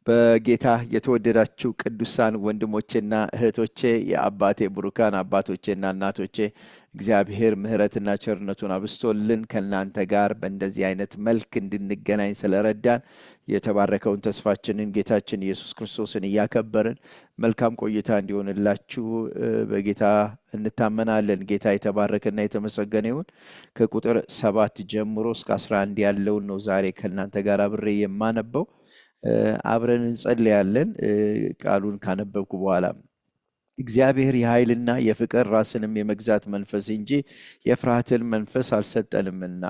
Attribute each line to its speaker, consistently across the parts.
Speaker 1: በጌታ የተወደዳችሁ ቅዱሳን ወንድሞቼና እህቶቼ የአባቴ ብሩካን አባቶቼና እናቶቼ እግዚአብሔር ምሕረትና ቸርነቱን አብስቶልን ከናንተ ጋር በእንደዚህ አይነት መልክ እንድንገናኝ ስለረዳን የተባረከውን ተስፋችንን ጌታችን ኢየሱስ ክርስቶስን እያከበርን መልካም ቆይታ እንዲሆንላችሁ በጌታ እንታመናለን። ጌታ የተባረከና የተመሰገነ ይሁን። ከቁጥር 7 ጀምሮ እስከ 11 ያለውን ነው ዛሬ ከናንተ ጋር አብሬ የማነበው። አብረን እንጸልያለን። ቃሉን ካነበብኩ በኋላ እግዚአብሔር የኃይልና የፍቅር ራስንም የመግዛት መንፈስ እንጂ የፍርሃትን መንፈስ አልሰጠንምና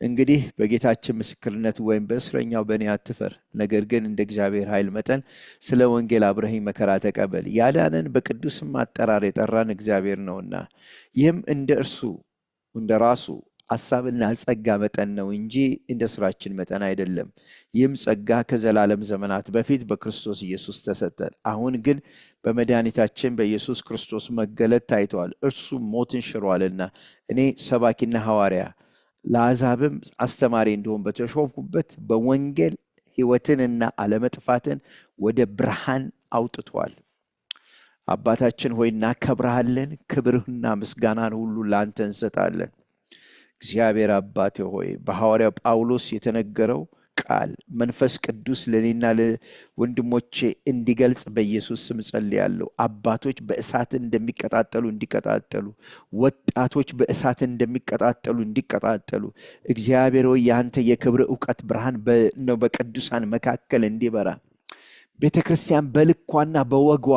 Speaker 1: እንግዲህ በጌታችን ምስክርነት ወይም በእስረኛው በእኔ አትፈር፣ ነገር ግን እንደ እግዚአብሔር ኃይል መጠን ስለ ወንጌል አብረኸኝ መከራ ተቀበል። ያዳነን በቅዱስም አጠራር የጠራን እግዚአብሔር ነውና ይህም እንደ እርሱ እንደ ራሱ ሐሳብና ጸጋ መጠን ነው እንጂ እንደ ስራችን መጠን አይደለም። ይህም ጸጋ ከዘላለም ዘመናት በፊት በክርስቶስ ኢየሱስ ተሰጠን። አሁን ግን በመድኃኒታችን በኢየሱስ ክርስቶስ መገለጥ ታይቷል። እርሱ ሞትን ሽሯልና እኔ ሰባኪና ሐዋርያ ለአሕዛብም አስተማሪ እንደሆን በተሾምኩበት በወንጌል ሕይወትንና አለመጥፋትን ወደ ብርሃን አውጥቷል። አባታችን ሆይ እናከብርሃለን። ክብርህና ምስጋናን ሁሉ ለአንተ እንሰጣለን። እግዚአብሔር አባቴ ሆይ በሐዋርያው ጳውሎስ የተነገረው ቃል መንፈስ ቅዱስ ለኔና ለወንድሞቼ እንዲገልጽ በኢየሱስ ስም ጸልያለሁ። አባቶች በእሳት እንደሚቀጣጠሉ እንዲቀጣጠሉ፣ ወጣቶች በእሳት እንደሚቀጣጠሉ እንዲቀጣጠሉ፣ እግዚአብሔር ሆይ ያንተ የክብር ዕውቀት ብርሃን በቅዱሳን መካከል እንዲበራ፣ ቤተክርስቲያን በልኳና በወጓ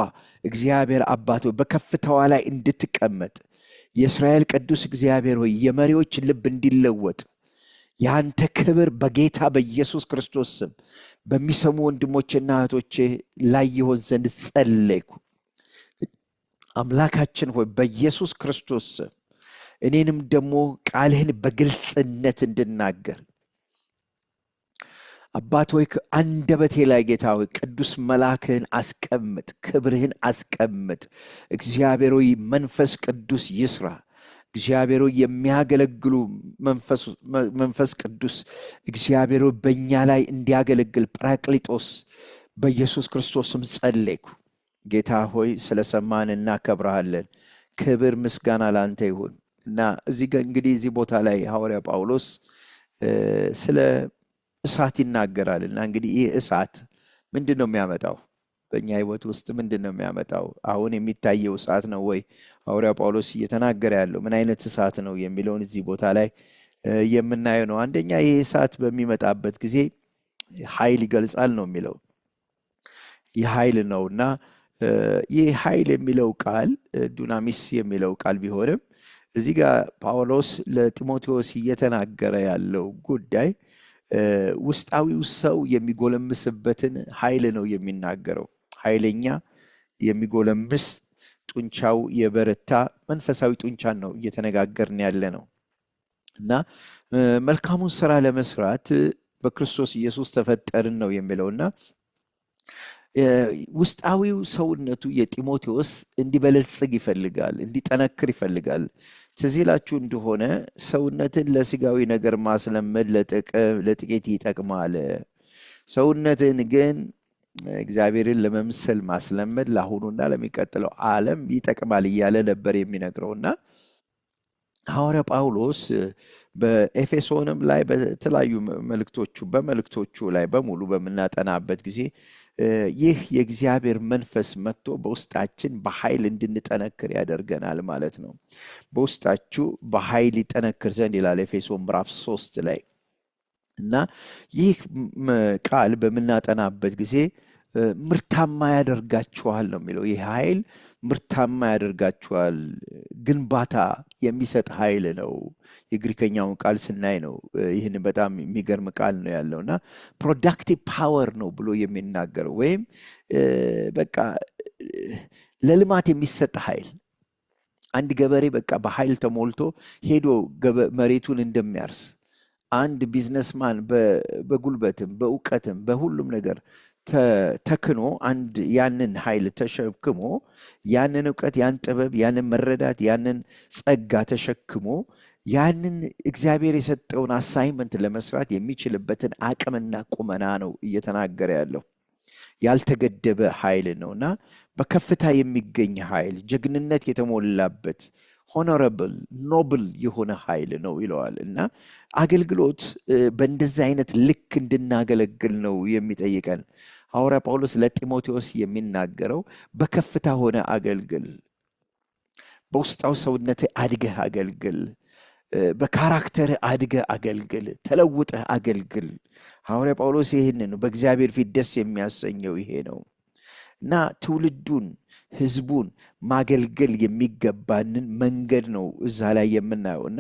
Speaker 1: እግዚአብሔር አባቶ በከፍታዋ ላይ እንድትቀመጥ፣ የእስራኤል ቅዱስ እግዚአብሔር ሆይ የመሪዎች ልብ እንዲለወጥ ያንተ ክብር በጌታ በኢየሱስ ክርስቶስ ስም በሚሰሙ ወንድሞቼና እህቶቼ ላይ ይሆን ዘንድ ጸለይኩ። አምላካችን ሆይ በኢየሱስ ክርስቶስ ስም እኔንም ደግሞ ቃልህን በግልጽነት እንድናገር አባት ሆይ አንደበቴ ላይ ጌታ ሆይ ቅዱስ መልአክህን አስቀምጥ፣ ክብርህን አስቀምጥ። እግዚአብሔር ሆይ መንፈስ ቅዱስ ይስራ። እግዚአብሔር ሆይ የሚያገለግሉ መንፈስ ቅዱስ እግዚአብሔር ሆይ በእኛ ላይ እንዲያገለግል ጰራቅሊጦስ በኢየሱስ ክርስቶስም ጸለይኩ። ጌታ ሆይ ስለሰማን እናከብረሃለን። ክብር ምስጋና ላንተ ይሁን እና እንግዲህ እዚህ ቦታ ላይ ሐዋርያ ጳውሎስ ስለ እሳት ይናገራል እና እንግዲህ ይህ እሳት ምንድን ነው የሚያመጣው? በእኛ ህይወት ውስጥ ምንድን ነው የሚያመጣው? አሁን የሚታየው እሳት ነው ወይ? ሐዋርያ ጳውሎስ እየተናገረ ያለው ምን አይነት እሳት ነው የሚለውን እዚህ ቦታ ላይ የምናየው ነው። አንደኛ ይህ እሳት በሚመጣበት ጊዜ ኃይል ይገልጻል ነው የሚለው። ይህ ኃይል ነው እና ይህ ኃይል የሚለው ቃል ዱናሚስ የሚለው ቃል ቢሆንም እዚህ ጋር ጳውሎስ ለጢሞቴዎስ እየተናገረ ያለው ጉዳይ ውስጣዊው ሰው የሚጎለምስበትን ኃይል ነው የሚናገረው። ኃይለኛ የሚጎለምስ ጡንቻው የበረታ መንፈሳዊ ጡንቻን ነው እየተነጋገርን ያለ ነው እና መልካሙን ስራ ለመስራት በክርስቶስ ኢየሱስ ተፈጠርን ነው የሚለውና ውስጣዊው ሰውነቱ የጢሞቴዎስ እንዲበለጽግ ይፈልጋል፣ እንዲጠነክር ይፈልጋል። ትዝ ይላችሁ እንደሆነ ሰውነትን ለስጋዊ ነገር ማስለመድ ለጥቂት ይጠቅማል፣ ሰውነትን ግን እግዚአብሔርን ለመምሰል ማስለመድ ለአሁኑና ለሚቀጥለው ዓለም ይጠቅማል እያለ ነበር የሚነግረውና ሐዋርያ ጳውሎስ በኤፌሶንም ላይ በተለያዩ በመልእክቶቹ ላይ በሙሉ በምናጠናበት ጊዜ ይህ የእግዚአብሔር መንፈስ መጥቶ በውስጣችን በኃይል እንድንጠነክር ያደርገናል ማለት ነው። በውስጣችሁ በኃይል ይጠነክር ዘንድ ይላል ኤፌሶን ምዕራፍ 3 ላይ እና ይህ ቃል በምናጠናበት ጊዜ ምርታማ ያደርጋችኋል ነው የሚለው። ይህ ኃይል ምርታማ ያደርጋችኋል፣ ግንባታ የሚሰጥ ኃይል ነው። የግሪከኛውን ቃል ስናይ ነው ይህን በጣም የሚገርም ቃል ነው ያለውና ፕሮዳክቲቭ ፓወር ነው ብሎ የሚናገረው ወይም በቃ ለልማት የሚሰጥ ኃይል። አንድ ገበሬ በቃ በኃይል ተሞልቶ ሄዶ መሬቱን እንደሚያርስ፣ አንድ ቢዝነስማን በጉልበትም በእውቀትም በሁሉም ነገር ተክኖ አንድ ያንን ኃይል ተሸክሞ ያንን እውቀት ያን ጥበብ ያንን መረዳት ያንን ጸጋ ተሸክሞ ያንን እግዚአብሔር የሰጠውን አሳይመንት ለመስራት የሚችልበትን አቅምና ቁመና ነው እየተናገረ ያለው። ያልተገደበ ኃይል ነውና በከፍታ የሚገኝ ኃይል፣ ጀግንነት የተሞላበት ሆኖረብል ኖብል የሆነ ኃይል ነው ይለዋል። እና አገልግሎት በእንደዚህ አይነት ልክ እንድናገለግል ነው የሚጠይቀን። ሐዋርያ ጳውሎስ ለጢሞቴዎስ የሚናገረው በከፍታ ሆነ አገልግል፣ በውስጣዊ ሰውነት አድገህ አገልግል፣ በካራክተር አድገህ አገልግል፣ ተለውጠህ አገልግል። ሐዋርያ ጳውሎስ ይህንን ነው በእግዚአብሔር ፊት ደስ የሚያሰኘው ይሄ ነው። እና ትውልዱን ህዝቡን ማገልገል የሚገባንን መንገድ ነው እዛ ላይ የምናየው። እና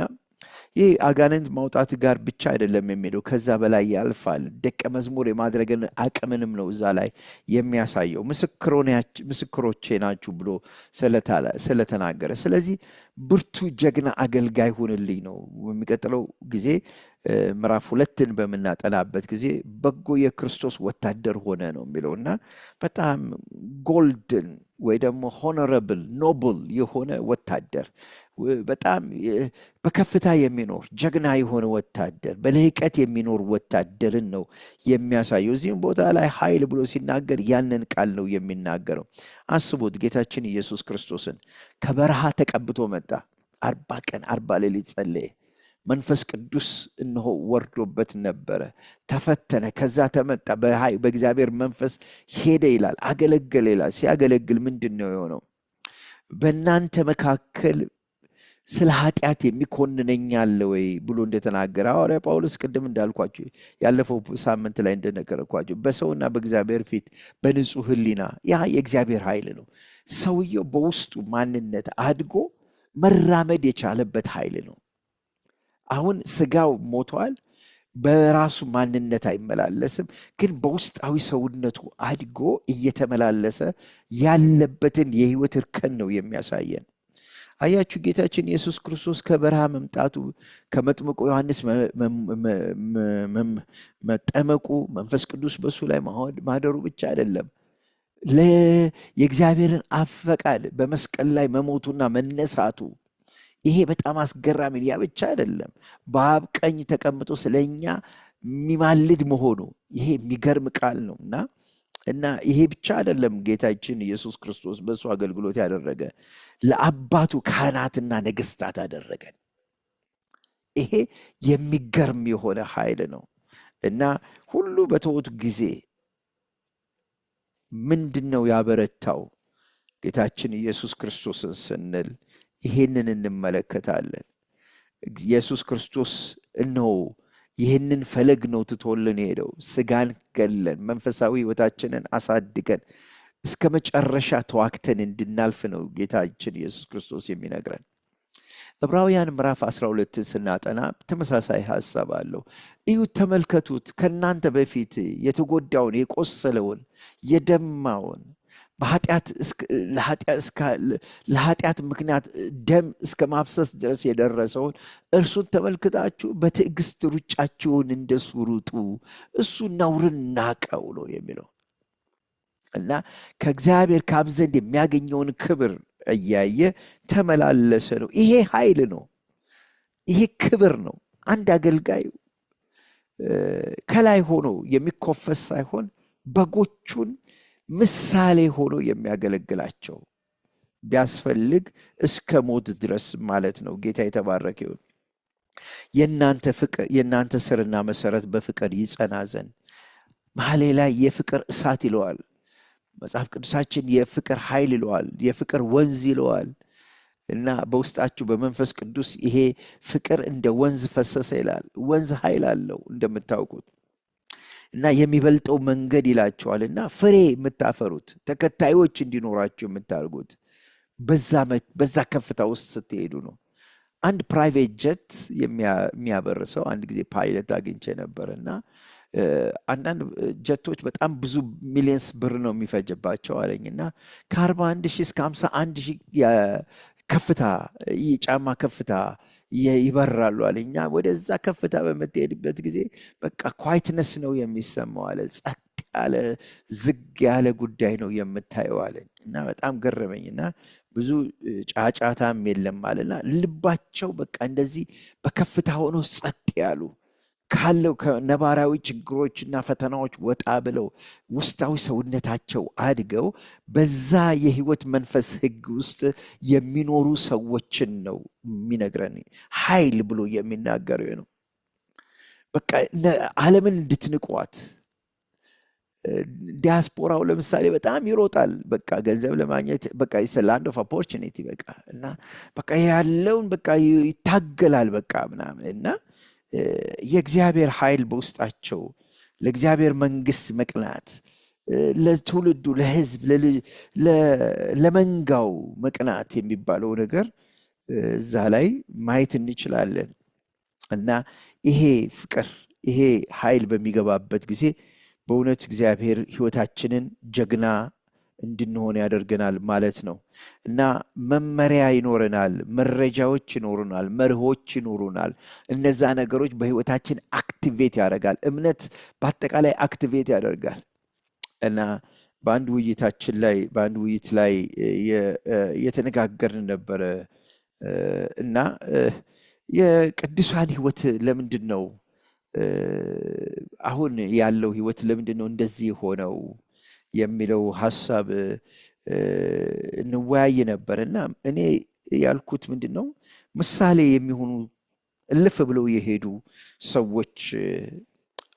Speaker 1: ይህ አጋንንት ማውጣት ጋር ብቻ አይደለም የሚለው፣ ከዛ በላይ ያልፋል። ደቀ መዝሙር የማድረግን አቅምንም ነው እዛ ላይ የሚያሳየው። ምስክሮቼ ናችሁ ብሎ ስለተናገረ፣ ስለዚህ ብርቱ ጀግና አገልጋይ ሁንልኝ ነው። የሚቀጥለው ጊዜ ምዕራፍ 2ን በምናጠናበት ጊዜ በጎ የክርስቶስ ወታደር ሆነ ነው የሚለው እና በጣም ጎልድን ወይ ደግሞ ሆኖረብል ኖብል የሆነ ወታደር፣ በጣም በከፍታ የሚኖር ጀግና የሆነ ወታደር፣ በልህቀት የሚኖር ወታደርን ነው የሚያሳየው። እዚህም ቦታ ላይ ኃይል ብሎ ሲናገር ያንን ቃል ነው የሚናገረው። አስቡት፣ ጌታችን ኢየሱስ ክርስቶስን ከበረሃ ተቀብቶ መጣ። 40 ቀን 40 ሌሊት ጸለየ። መንፈስ ቅዱስ እነሆ ወርዶበት ነበረ። ተፈተነ፣ ከዛ ተመጣ፣ በእግዚአብሔር መንፈስ ሄደ ይላል። አገለገለ ይላል። ሲያገለግል ምንድን ነው የሆነው? በእናንተ መካከል ስለ ኃጢአት የሚኮንነኝ አለ ወይ ብሎ እንደተናገረ ሐዋርያ ጳውሎስ ቅድም እንዳልኳቸው ያለፈው ሳምንት ላይ እንደነገርኳቸው በሰውና በእግዚአብሔር ፊት በንጹህ ሕሊና፣ ያ የእግዚአብሔር ኃይል ነው። ሰውየው በውስጡ ማንነት አድጎ መራመድ የቻለበት ኃይል ነው። አሁን ስጋው ሞቷል፣ በራሱ ማንነት አይመላለስም፣ ግን በውስጣዊ ሰውነቱ አድጎ እየተመላለሰ ያለበትን የህይወት እርከን ነው የሚያሳየን። አያችሁ፣ ጌታችን ኢየሱስ ክርስቶስ ከበረሃ መምጣቱ፣ ከመጥምቁ ዮሐንስ መጠመቁ፣ መንፈስ ቅዱስ በሱ ላይ ማደሩ ብቻ አይደለም። የእግዚአብሔርን አብ ፈቃድ በመስቀል ላይ መሞቱና መነሳቱ፣ ይሄ በጣም አስገራሚ። ያ ብቻ አይደለም፣ በአብ ቀኝ ተቀምጦ ስለኛ የሚማልድ መሆኑ፣ ይሄ የሚገርም ቃል ነው። እና ይሄ ብቻ አይደለም። ጌታችን ኢየሱስ ክርስቶስ በሱ አገልግሎት ያደረገ ለአባቱ ካህናትና ነገስታት አደረገን። ይሄ የሚገርም የሆነ ኃይል ነው። እና ሁሉ በተውት ጊዜ ምንድነው ያበረታው? ጌታችን ኢየሱስ ክርስቶስን ስንል ይሄንን እንመለከታለን። ኢየሱስ ክርስቶስ እነሆ ይህንን ፈለግ ነው ትቶልን ሄደው። ስጋን ገለን መንፈሳዊ ህይወታችንን አሳድገን እስከ መጨረሻ ተዋክተን እንድናልፍ ነው ጌታችን ኢየሱስ ክርስቶስ የሚነግረን። ዕብራውያን ምዕራፍ 12ን ስናጠና ተመሳሳይ ሐሳብ አለው። እዩት፣ ተመልከቱት። ከናንተ በፊት የተጎዳውን፣ የቆሰለውን፣ የደማውን ለኃጢአት ምክንያት ደም እስከ ማፍሰስ ድረስ የደረሰውን እርሱን ተመልክታችሁ በትዕግስት ሩጫችሁን እንደሱ ሩጡ፣ እሱ ነውርን ናቀው ነው የሚለው። እና ከእግዚአብሔር ከአብ ዘንድ የሚያገኘውን ክብር እያየ ተመላለሰ ነው። ይሄ ኃይል ነው። ይሄ ክብር ነው። አንድ አገልጋይ ከላይ ሆኖ የሚኮፈስ ሳይሆን በጎቹን ምሳሌ ሆኖ የሚያገለግላቸው፣ ቢያስፈልግ እስከ ሞት ድረስ ማለት ነው። ጌታ የተባረከ ይሁን። የእናንተ ስርና መሰረት በፍቅር ይጸና ዘንድ። መኃልየ ላይ የፍቅር እሳት ይለዋል መጽሐፍ ቅዱሳችን፣ የፍቅር ኃይል ይለዋል፣ የፍቅር ወንዝ ይለዋል። እና በውስጣችሁ በመንፈስ ቅዱስ ይሄ ፍቅር እንደ ወንዝ ፈሰሰ ይላል። ወንዝ ኃይል አለው እንደምታውቁት። እና የሚበልጠው መንገድ ይላቸዋል። እና ፍሬ የምታፈሩት ተከታዮች እንዲኖራችሁ የምታደርጉት በዛ ከፍታ ውስጥ ስትሄዱ ነው። አንድ ፕራይቬት ጀት የሚያበር ሰው አንድ ጊዜ ፓይለት አግኝቼ ነበር። እና አንዳንድ ጀቶች በጣም ብዙ ሚሊየንስ ብር ነው የሚፈጅባቸው አለኝ። እና ከ41,000 እስከ 51,000 ከፍታ የጫማ ከፍታ ይበራሉ አለ። እኛ ወደዛ ከፍታ በምትሄድበት ጊዜ በቃ ኳይትነስ ነው የሚሰማው አለ። ጸጥ ያለ ዝግ ያለ ጉዳይ ነው የምታየው አለኝ። እና በጣም ገረመኝ። እና ብዙ ጫጫታም የለም አለና ልባቸው በቃ እንደዚህ በከፍታ ሆኖ ጸጥ ያሉ ካለው ከነባራዊ ችግሮችና ፈተናዎች ወጣ ብለው ውስጣዊ ሰውነታቸው አድገው በዛ የህይወት መንፈስ ህግ ውስጥ የሚኖሩ ሰዎችን ነው የሚነግረን። ኃይል ብሎ የሚናገረው ነው። በቃ ዓለምን እንድትንቋት። ዲያስፖራው ለምሳሌ በጣም ይሮጣል፣ በቃ ገንዘብ ለማግኘት በቃ ላንድ ኦፍ ኦፖርቹኒቲ በቃ እና በቃ ያለውን በቃ ይታገላል በቃ ምናምን እና የእግዚአብሔር ኃይል በውስጣቸው ለእግዚአብሔር መንግስት መቅናት፣ ለትውልዱ፣ ለህዝብ፣ ለመንጋው መቅናት የሚባለው ነገር እዛ ላይ ማየት እንችላለን። እና ይሄ ፍቅር ይሄ ኃይል በሚገባበት ጊዜ በእውነት እግዚአብሔር ህይወታችንን ጀግና እንድንሆን ያደርገናል ማለት ነው። እና መመሪያ ይኖረናል፣ መረጃዎች ይኖሩናል፣ መርሆች ይኖሩናል። እነዛ ነገሮች በህይወታችን አክቲቬት ያደርጋል። እምነት በአጠቃላይ አክቲቬት ያደርጋል። እና በአንድ ውይይት ላይ የተነጋገርን ነበረ እና የቅዱሳን ህይወት ለምንድን ነው አሁን ያለው ህይወት ለምንድን ነው እንደዚህ ሆነው የሚለው ሐሳብ እንወያይ ነበር። እና እኔ ያልኩት ምንድን ነው ምሳሌ የሚሆኑ እልፍ ብለው የሄዱ ሰዎች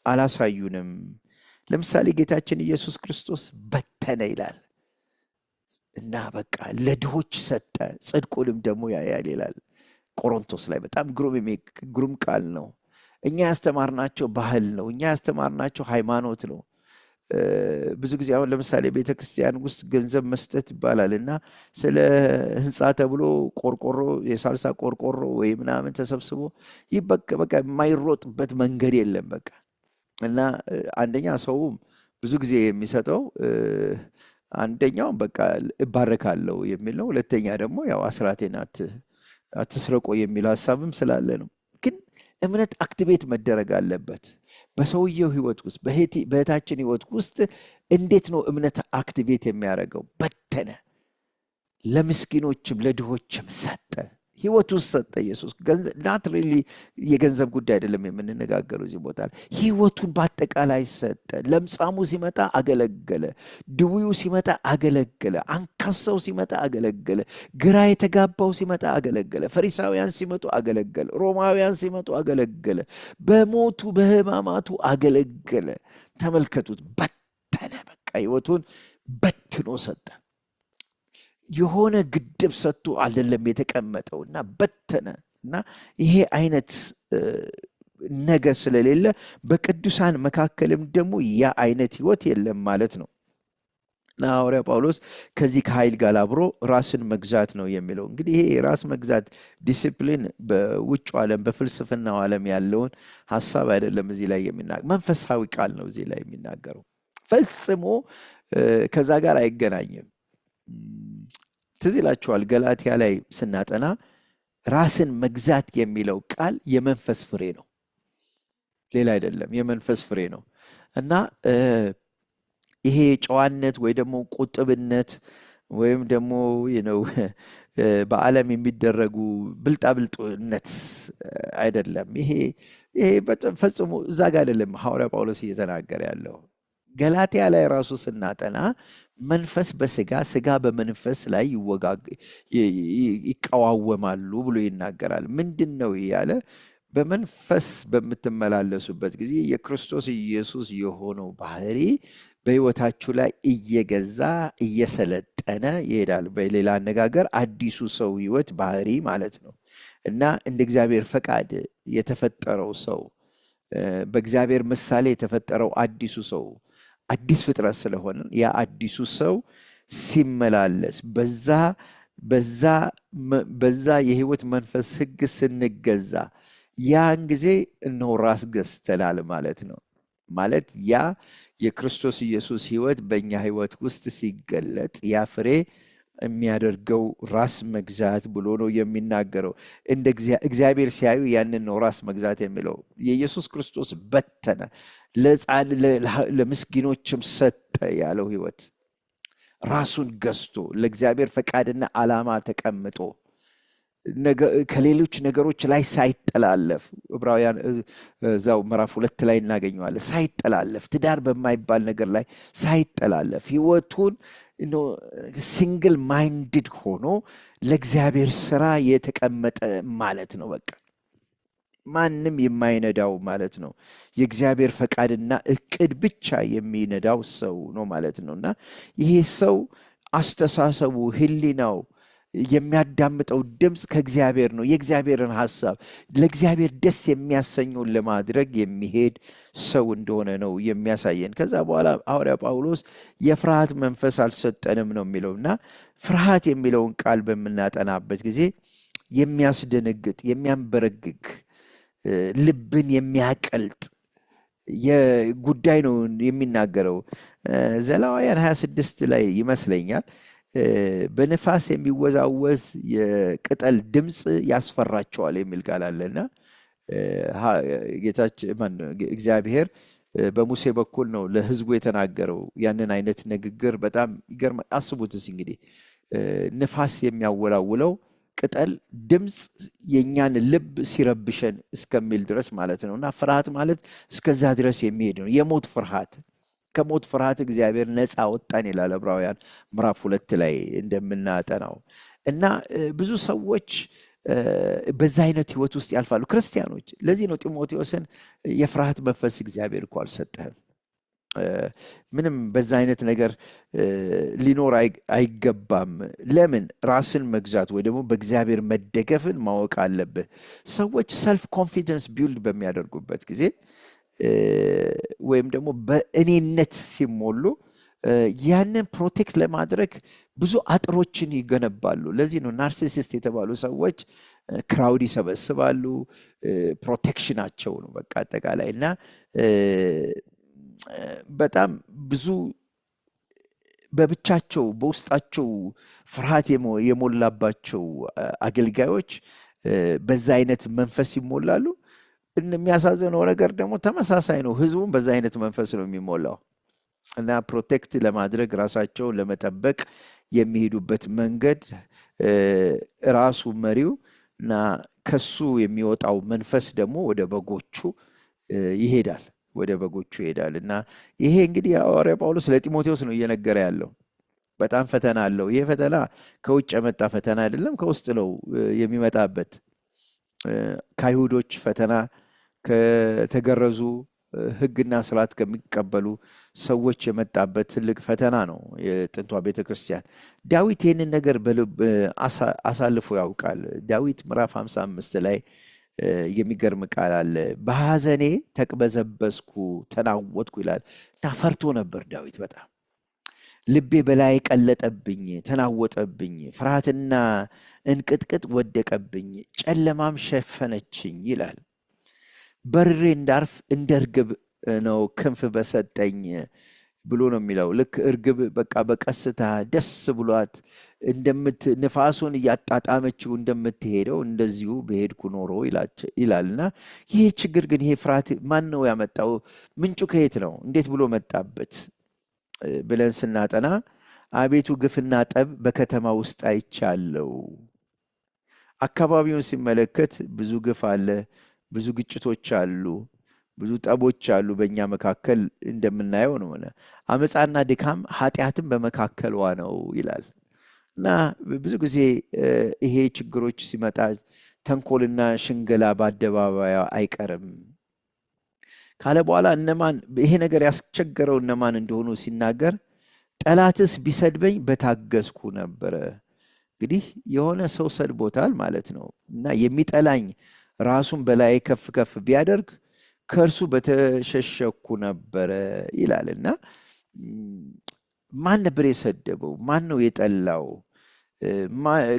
Speaker 1: አላሳዩንም። ለምሳሌ ጌታችን ኢየሱስ ክርስቶስ በተነ ይላል እና በቃ ለድሆች ሰጠ፣ ጽድቁንም ደግሞ ያያል ይላል ቆሮንቶስ ላይ። በጣም ግሩም ቃል ነው። እኛ ያስተማርናቸው ባህል ነው፣ እኛ ያስተማርናቸው ሃይማኖት ነው። ብዙ ጊዜ አሁን ለምሳሌ ቤተክርስቲያን ውስጥ ገንዘብ መስጠት ይባላል እና ስለ ህንፃ ተብሎ ቆርቆሮ የሳልሳ ቆርቆሮ ወይ ምናምን ተሰብስቦ በቃ የማይሮጥበት መንገድ የለም በቃ። እና አንደኛ ሰውም ብዙ ጊዜ የሚሰጠው አንደኛው በቃ እባረካለሁ የሚል ነው። ሁለተኛ ደግሞ ያው አስራቴን አትስረቆ የሚል ሐሳብም ስላለ ነው። ግን እምነት አክቲቬት መደረግ አለበት በሰውየው ህይወት ውስጥ፣ በእህታችን ህይወት ውስጥ። እንዴት ነው እምነት አክቲቬት የሚያደርገው? በተነ፣ ለምስኪኖችም ለድሆችም ሰጠ፣ ህይወቱን ሰጠ። ኢየሱስ ናት ሪሊ የገንዘብ ጉዳይ አይደለም የምንነጋገረው እዚህ ቦታ ላይ። ህይወቱን በአጠቃላይ ሰጠ። ለምጻሙ ሲመጣ አገለገለ፣ ድውዩ ሲመጣ አገለገለ፣ አንካሳው ሲመጣ አገለገለ፣ ግራ የተጋባው ሲመጣ አገለገለ፣ ፈሪሳውያን ሲመጡ አገለገለ፣ ሮማውያን ሲመጡ አገለገለ፣ በሞቱ በህማማቱ አገለገለ። ተመልከቱት፣ በተነ። በቃ ህይወቱን በትኖ ሰጠ። የሆነ ግድብ ሰጥቶ አይደለም የተቀመጠው እና በተነ። እና ይሄ አይነት ነገር ስለሌለ በቅዱሳን መካከልም ደግሞ ያ አይነት ህይወት የለም ማለት ነው። እና ሐዋርያ ጳውሎስ ከዚህ ከኃይል ጋር አብሮ ራስን መግዛት ነው የሚለው። እንግዲህ ይሄ ራስ መግዛት ዲሲፕሊን በውጭ ዓለም በፍልስፍናው ዓለም ያለውን ሐሳብ አይደለም እዚህ ላይ የሚናገር፣ መንፈሳዊ ቃል ነው እዚህ ላይ የሚናገረው። ፈጽሞ ከዛ ጋር አይገናኝም። ትዝ ይላችኋል ገላትያ ላይ ስናጠና ራስን መግዛት የሚለው ቃል የመንፈስ ፍሬ ነው፣ ሌላ አይደለም፣ የመንፈስ ፍሬ ነው። እና ይሄ ጨዋነት ወይ ደግሞ ቁጥብነት ወይም ደግሞ በዓለም የሚደረጉ ብልጣብልጥነት አይደለም። ይሄ ፈጽሞ እዛ ጋር አይደለም ሐዋርያ ጳውሎስ እየተናገረ ያለው። ገላትያ ላይ ራሱ ስናጠና መንፈስ በስጋ ስጋ በመንፈስ ላይ ይቀዋወማሉ ብሎ ይናገራል። ምንድን ነው ያለ? በመንፈስ በምትመላለሱበት ጊዜ የክርስቶስ ኢየሱስ የሆነው ባህሪ በሕይወታችሁ ላይ እየገዛ እየሰለጠነ ይሄዳል። በሌላ አነጋገር አዲሱ ሰው ሕይወት ባህሪ ማለት ነው። እና እንደ እግዚአብሔር ፈቃድ የተፈጠረው ሰው፣ በእግዚአብሔር ምሳሌ የተፈጠረው አዲሱ ሰው አዲስ ፍጥረት ስለሆነ ያ አዲሱ ሰው ሲመላለስ በዛ የህይወት መንፈስ ህግ ስንገዛ ያን ጊዜ እነሆ ራስ ገዝተናል ማለት ነው። ማለት ያ የክርስቶስ ኢየሱስ ህይወት በእኛ ህይወት ውስጥ ሲገለጥ ያ ፍሬ የሚያደርገው ራስ መግዛት ብሎ ነው የሚናገረው። እንደ እግዚአብሔር ሲያዩ ያንን ነው ራስ መግዛት የሚለው። የኢየሱስ ክርስቶስ በተነ፣ ለምስኪኖችም ሰጠ ያለው ህይወት ራሱን ገዝቶ ለእግዚአብሔር ፈቃድና ዓላማ ተቀምጦ ከሌሎች ነገሮች ላይ ሳይጠላለፍ ዕብራውያን እዛው ምዕራፍ 2 ላይ እናገኘዋለን። ሳይጠላለፍ ትዳር በማይባል ነገር ላይ ሳይጠላለፍ ህይወቱን ሲንግል ማይንድድ ሆኖ ለእግዚአብሔር ስራ የተቀመጠ ማለት ነው። በቃ ማንም የማይነዳው ማለት ነው። የእግዚአብሔር ፈቃድና እቅድ ብቻ የሚነዳው ሰው ነው ማለት ነው። እና ይሄ ሰው አስተሳሰቡ፣ ህሊናው የሚያዳምጠው ድምፅ ከእግዚአብሔር ነው። የእግዚአብሔርን ሐሳብ ለእግዚአብሔር ደስ የሚያሰኘውን ለማድረግ የሚሄድ ሰው እንደሆነ ነው የሚያሳየን። ከዛ በኋላ ሐዋርያ ጳውሎስ የፍርሃት መንፈስ አልሰጠንም ነው የሚለው እና ፍርሃት የሚለውን ቃል በምናጠናበት ጊዜ የሚያስደነግጥ፣ የሚያንበረግግ፣ ልብን የሚያቀልጥ ጉዳይ ነው የሚናገረው። ዘሌዋውያን 26 ላይ ይመስለኛል በንፋስ የሚወዛወዝ የቅጠል ድምፅ ያስፈራቸዋል የሚል ቃል አለና እግዚአብሔር በሙሴ በኩል ነው ለህዝቡ የተናገረው ያንን አይነት ንግግር። በጣም ይገርም። አስቡትስ እንግዲህ ንፋስ የሚያወላውለው ቅጠል ድምፅ የኛን ልብ ሲረብሸን እስከሚል ድረስ ማለት ነው። እና ፍርሃት ማለት እስከዛ ድረስ የሚሄድ ነው። የሞት ፍርሃት፣ ከሞት ፍርሃት እግዚአብሔር ነፃ ወጣን ይላል ዕብራውያን ምዕራፍ 2 ላይ እንደምናጠናው። እና ብዙ ሰዎች በዛ አይነት ህይወት ውስጥ ያልፋሉ፣ ክርስቲያኖች። ለዚህ ነው ጢሞቴዎስን የፍርሃት መንፈስ እግዚአብሔር እኮ አልሰጠህም፣ ምንም በዛ አይነት ነገር ሊኖር አይገባም። ለምን? ራስን መግዛት ወይ ደግሞ በእግዚአብሔር መደገፍን ማወቅ አለብህ። ሰዎች ሰልፍ ኮንፊደንስ ቢልድ በሚያደርጉበት ጊዜ ወይም ደግሞ በእኔነት ሲሞሉ ያንን ፕሮቴክት ለማድረግ ብዙ አጥሮችን ይገነባሉ። ለዚህ ነው ናርሲሲስት የተባሉ ሰዎች ክራውድ ይሰበስባሉ። ፕሮቴክሽናቸው ነው በቃ አጠቃላይ። እና በጣም ብዙ በብቻቸው በውስጣቸው ፍርሃት የሞላባቸው አገልጋዮች በዛ አይነት መንፈስ ይሞላሉ። የሚያሳዝነው ነገር ደግሞ ተመሳሳይ ነው። ህዝቡም በዛ አይነት መንፈስ ነው የሚሞላው። እና ፕሮቴክት ለማድረግ ራሳቸውን ለመጠበቅ የሚሄዱበት መንገድ ራሱ መሪው እና ከሱ የሚወጣው መንፈስ ደግሞ ወደ በጎቹ ይሄዳል፣ ወደ በጎቹ ይሄዳል። እና ይሄ እንግዲህ ሐዋርያ ጳውሎስ ለጢሞቴዎስ ነው እየነገረ ያለው። በጣም ፈተና አለው። ይሄ ፈተና ከውጭ የመጣ ፈተና አይደለም፣ ከውስጥ ነው የሚመጣበት። ከአይሁዶች ፈተና፣ ከተገረዙ ህግና ስርዓት ከሚቀበሉ ሰዎች የመጣበት ትልቅ ፈተና ነው የጥንቷ ቤተክርስቲያን። ዳዊት ይህንን ነገር አሳልፎ ያውቃል። ዳዊት ምዕራፍ 55 ላይ የሚገርም ቃል አለ። በሐዘኔ ተቅበዘበዝኩ ተናወጥኩ ይላል። እና ፈርቶ ነበር ዳዊት በጣም። ልቤ በላይ ቀለጠብኝ፣ ተናወጠብኝ፣ ፍርሃትና እንቅጥቅጥ ወደቀብኝ፣ ጨለማም ሸፈነችኝ ይላል። በርሬ እንዳርፍ እንደ እርግብ ነው ክንፍ በሰጠኝ ብሎ ነው የሚለው። ልክ እርግብ በቃ በቀስታ ደስ ብሏት ንፋሱን እያጣጣመችው እንደምትሄደው እንደዚሁ በሄድኩ ኖሮ ይላልና፣ ይሄ ችግር ግን ይሄ ፍርሃት ማን ነው ያመጣው? ምንጩ ከየት ነው? እንዴት ብሎ መጣበት ብለን ስናጠና አቤቱ ግፍና ጠብ በከተማ ውስጥ አይቻለው። አካባቢውን ሲመለከት ብዙ ግፍ አለ፣ ብዙ ግጭቶች አሉ፣ ብዙ ጠቦች አሉ በእኛ መካከል እንደምናየው ነው። አመፃና ድካም ኃጢአትም በመካከሏ ነው ይላል። እና ብዙ ጊዜ ይሄ ችግሮች ሲመጣ ተንኮልና ሽንገላ በአደባባይ አይቀርም ካለ በኋላ ይሄ ነገር ያስቸገረው እነማን እንደሆኑ ሲናገር ጠላትስ ቢሰድበኝ በታገስኩ ነበረ። እንግዲህ የሆነ ሰው ሰድቦታል ማለት ነው። እና የሚጠላኝ ራሱን በላይ ከፍ ከፍ ቢያደርግ ከእርሱ በተሸሸኩ ነበረ ይላል። እና ማን ነበር የሰደበው? ማን ነው የጠላው?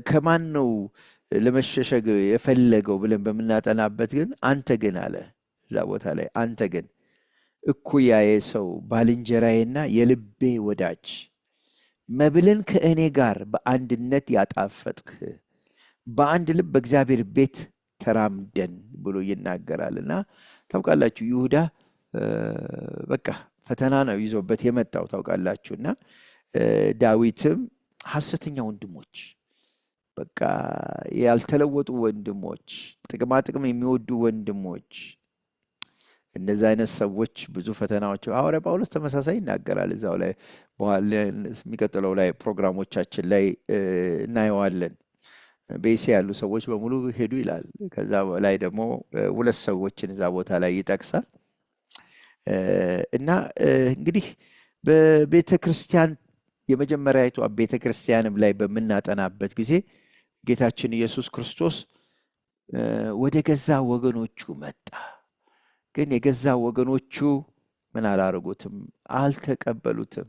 Speaker 1: ከማን ነው ለመሸሸግ የፈለገው ብለን በምናጠናበት ግን አንተ ግን አለ እዛ ቦታ ላይ አንተ ግን እኩያዬ ሰው ባልንጀራዬና የልቤ ወዳጅ መብልን ከእኔ ጋር በአንድነት ያጣፈጥህ በአንድ ልብ በእግዚአብሔር ቤት ተራምደን ብሎ ይናገራል። እና ታውቃላችሁ ይሁዳ በቃ ፈተና ነው ይዞበት የመጣው ታውቃላችሁ። እና ዳዊትም ሐሰተኛ ወንድሞች በቃ ያልተለወጡ ወንድሞች፣ ጥቅማ ጥቅም የሚወዱ ወንድሞች፣ እንደዚህ አይነት ሰዎች ብዙ ፈተናዎች ሐዋርያ ጳውሎስ ተመሳሳይ ይናገራል። እዛው ላይ በኋላ የሚቀጥለው ላይ ፕሮግራሞቻችን ላይ እናየዋለን። በእስያ ያሉ ሰዎች በሙሉ ሄዱ ይላል። ከዛ ላይ ደግሞ 2 ሰዎችን እዛ ቦታ ላይ ይጠቅሳል። እና እንግዲህ በቤተ ክርስቲያን የመጀመሪያዊቷ ቤተ ክርስቲያንም ላይ በምናጠናበት ጊዜ ጌታችን ኢየሱስ ክርስቶስ ወደ ገዛ ወገኖቹ መጣ። ግን የገዛ ወገኖቹ ምን አላረጉትም? አልተቀበሉትም።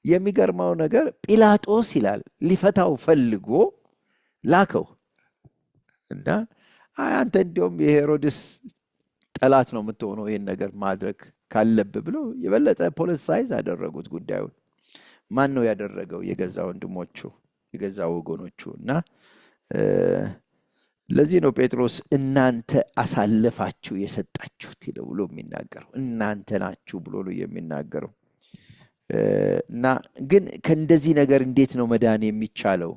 Speaker 1: የሚገርመው ነገር ጲላጦስ ይላል ሊፈታው ፈልጎ ላከው እና አንተ እንዲያውም የሄሮድስ ጠላት ነው የምትሆነው ይህን ነገር ማድረግ ካለብህ ብሎ የበለጠ ፖለቲሳይዝ አደረጉት ጉዳዩን። ማን ነው ያደረገው? የገዛ ወንድሞቹ፣ የገዛ ወገኖቹ። እና ለዚህ ነው ጴጥሮስ እናንተ አሳልፋችሁ የሰጣችሁት ብሎ የሚናገረው። እናንተ ናችሁ ብሎ ነው የሚናገረው። እና ግን ከእንደዚህ ነገር እንዴት ነው መዳን የሚቻለው?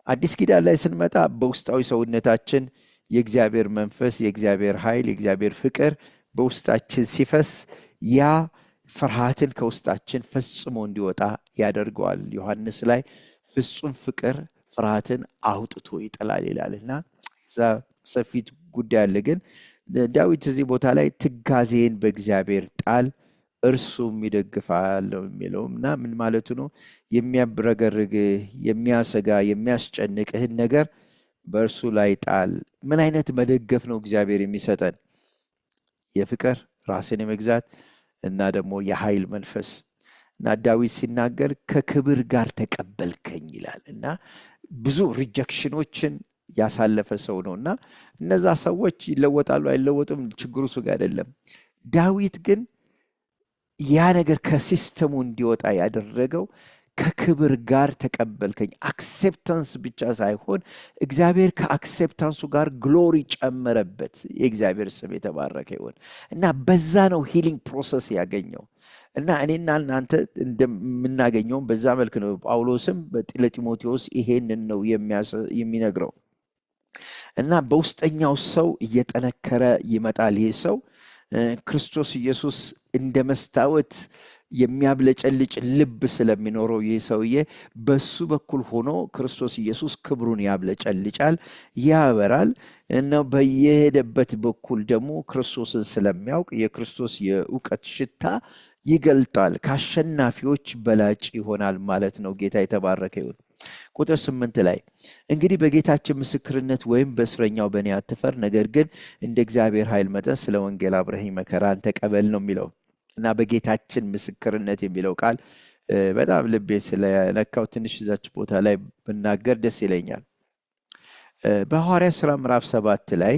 Speaker 1: አዲስ ኪዳን ላይ ስንመጣ በውስጣዊ ሰውነታችን የእግዚአብሔር መንፈስ፣ የእግዚአብሔር ኃይል፣ የእግዚአብሔር ፍቅር በውስጣችን ሲፈስ ያ ፍርሃትን ከውስጣችን ፈጽሞ እንዲወጣ ያደርገዋል። ዮሐንስ ላይ ፍጹም ፍቅር ፍርሃትን አውጥቶ ይጥላል ይላልና እዛ ሰፊ ጉዳይ አለ። ግን ዳዊት እዚህ ቦታ ላይ ትጋዜን በእግዚአብሔር ጣል እርሱም ይደግፋል የሚለው እና ምን ማለቱ ነው? የሚያብረገርግህ፣ የሚያሰጋ፣ የሚያስጨንቅህን ነገር በእርሱ ላይ ጣል። ምን አይነት መደገፍ ነው እግዚአብሔር የሚሰጠን? የፍቅር ራስን የመግዛት እና ደግሞ የኃይል መንፈስ። እና ዳዊት ሲናገር ከክብር ጋር ተቀበልከኝ ይላል እና ብዙ ሪጀክሽኖችን ያሳለፈ ሰው ነው። እና እነዛ ሰዎች ይለወጣሉ አይለወጡም ችግሩ እሱ ጋር አይደለም። ዳዊት ግን ያ ነገር ከሲስተሙ እንዲወጣ ያደረገው ከክብር ጋር ተቀበልከኝ። አክሴፕታንስ ብቻ ሳይሆን እግዚአብሔር ከአክሴፕታንሱ ጋር ግሎሪ ጨመረበት። የእግዚአብሔር ስም የተባረከ ይሁን። እና በዛ ነው ሂሊንግ ፕሮሰስ ያገኘው። እና እኔና እናንተ እንደምናገኘውም በዛ መልክ ነው። ጳውሎስም ለጢሞቴዎስ ይሄንን ነው የሚነግረው። እና በውስጠኛው ሰው እየጠነከረ ይመጣል። ይሄ ሰው ክርስቶስ ኢየሱስ እንደ መስታወት የሚያብለጨልጭ ልብ ስለሚኖረው ይህ ሰውዬ በሱ በኩል ሆኖ ክርስቶስ ኢየሱስ ክብሩን ያብለጨልጫል፣ ያበራል። እና በየሄደበት በኩል ደግሞ ክርስቶስን ስለሚያውቅ የክርስቶስ የእውቀት ሽታ ይገልጣል። ከአሸናፊዎች በላጭ ይሆናል ማለት ነው። ጌታ የተባረከ ይሁን። ቁጥር 8 ላይ እንግዲህ በጌታችን ምስክርነት ወይም በእስረኛው በእኔ አትፈር፣ ነገር ግን እንደ እግዚአብሔር ኃይል መጠን ስለ ወንጌል አብረኸኝ መከራን ተቀበል ነው የሚለው። እና በጌታችን ምስክርነት የሚለው ቃል በጣም ልቤን ስለነካው ትንሽ እዛች ቦታ ላይ ብናገር ደስ ይለኛል። በሐዋርያት ሥራ ምዕራፍ 7 ላይ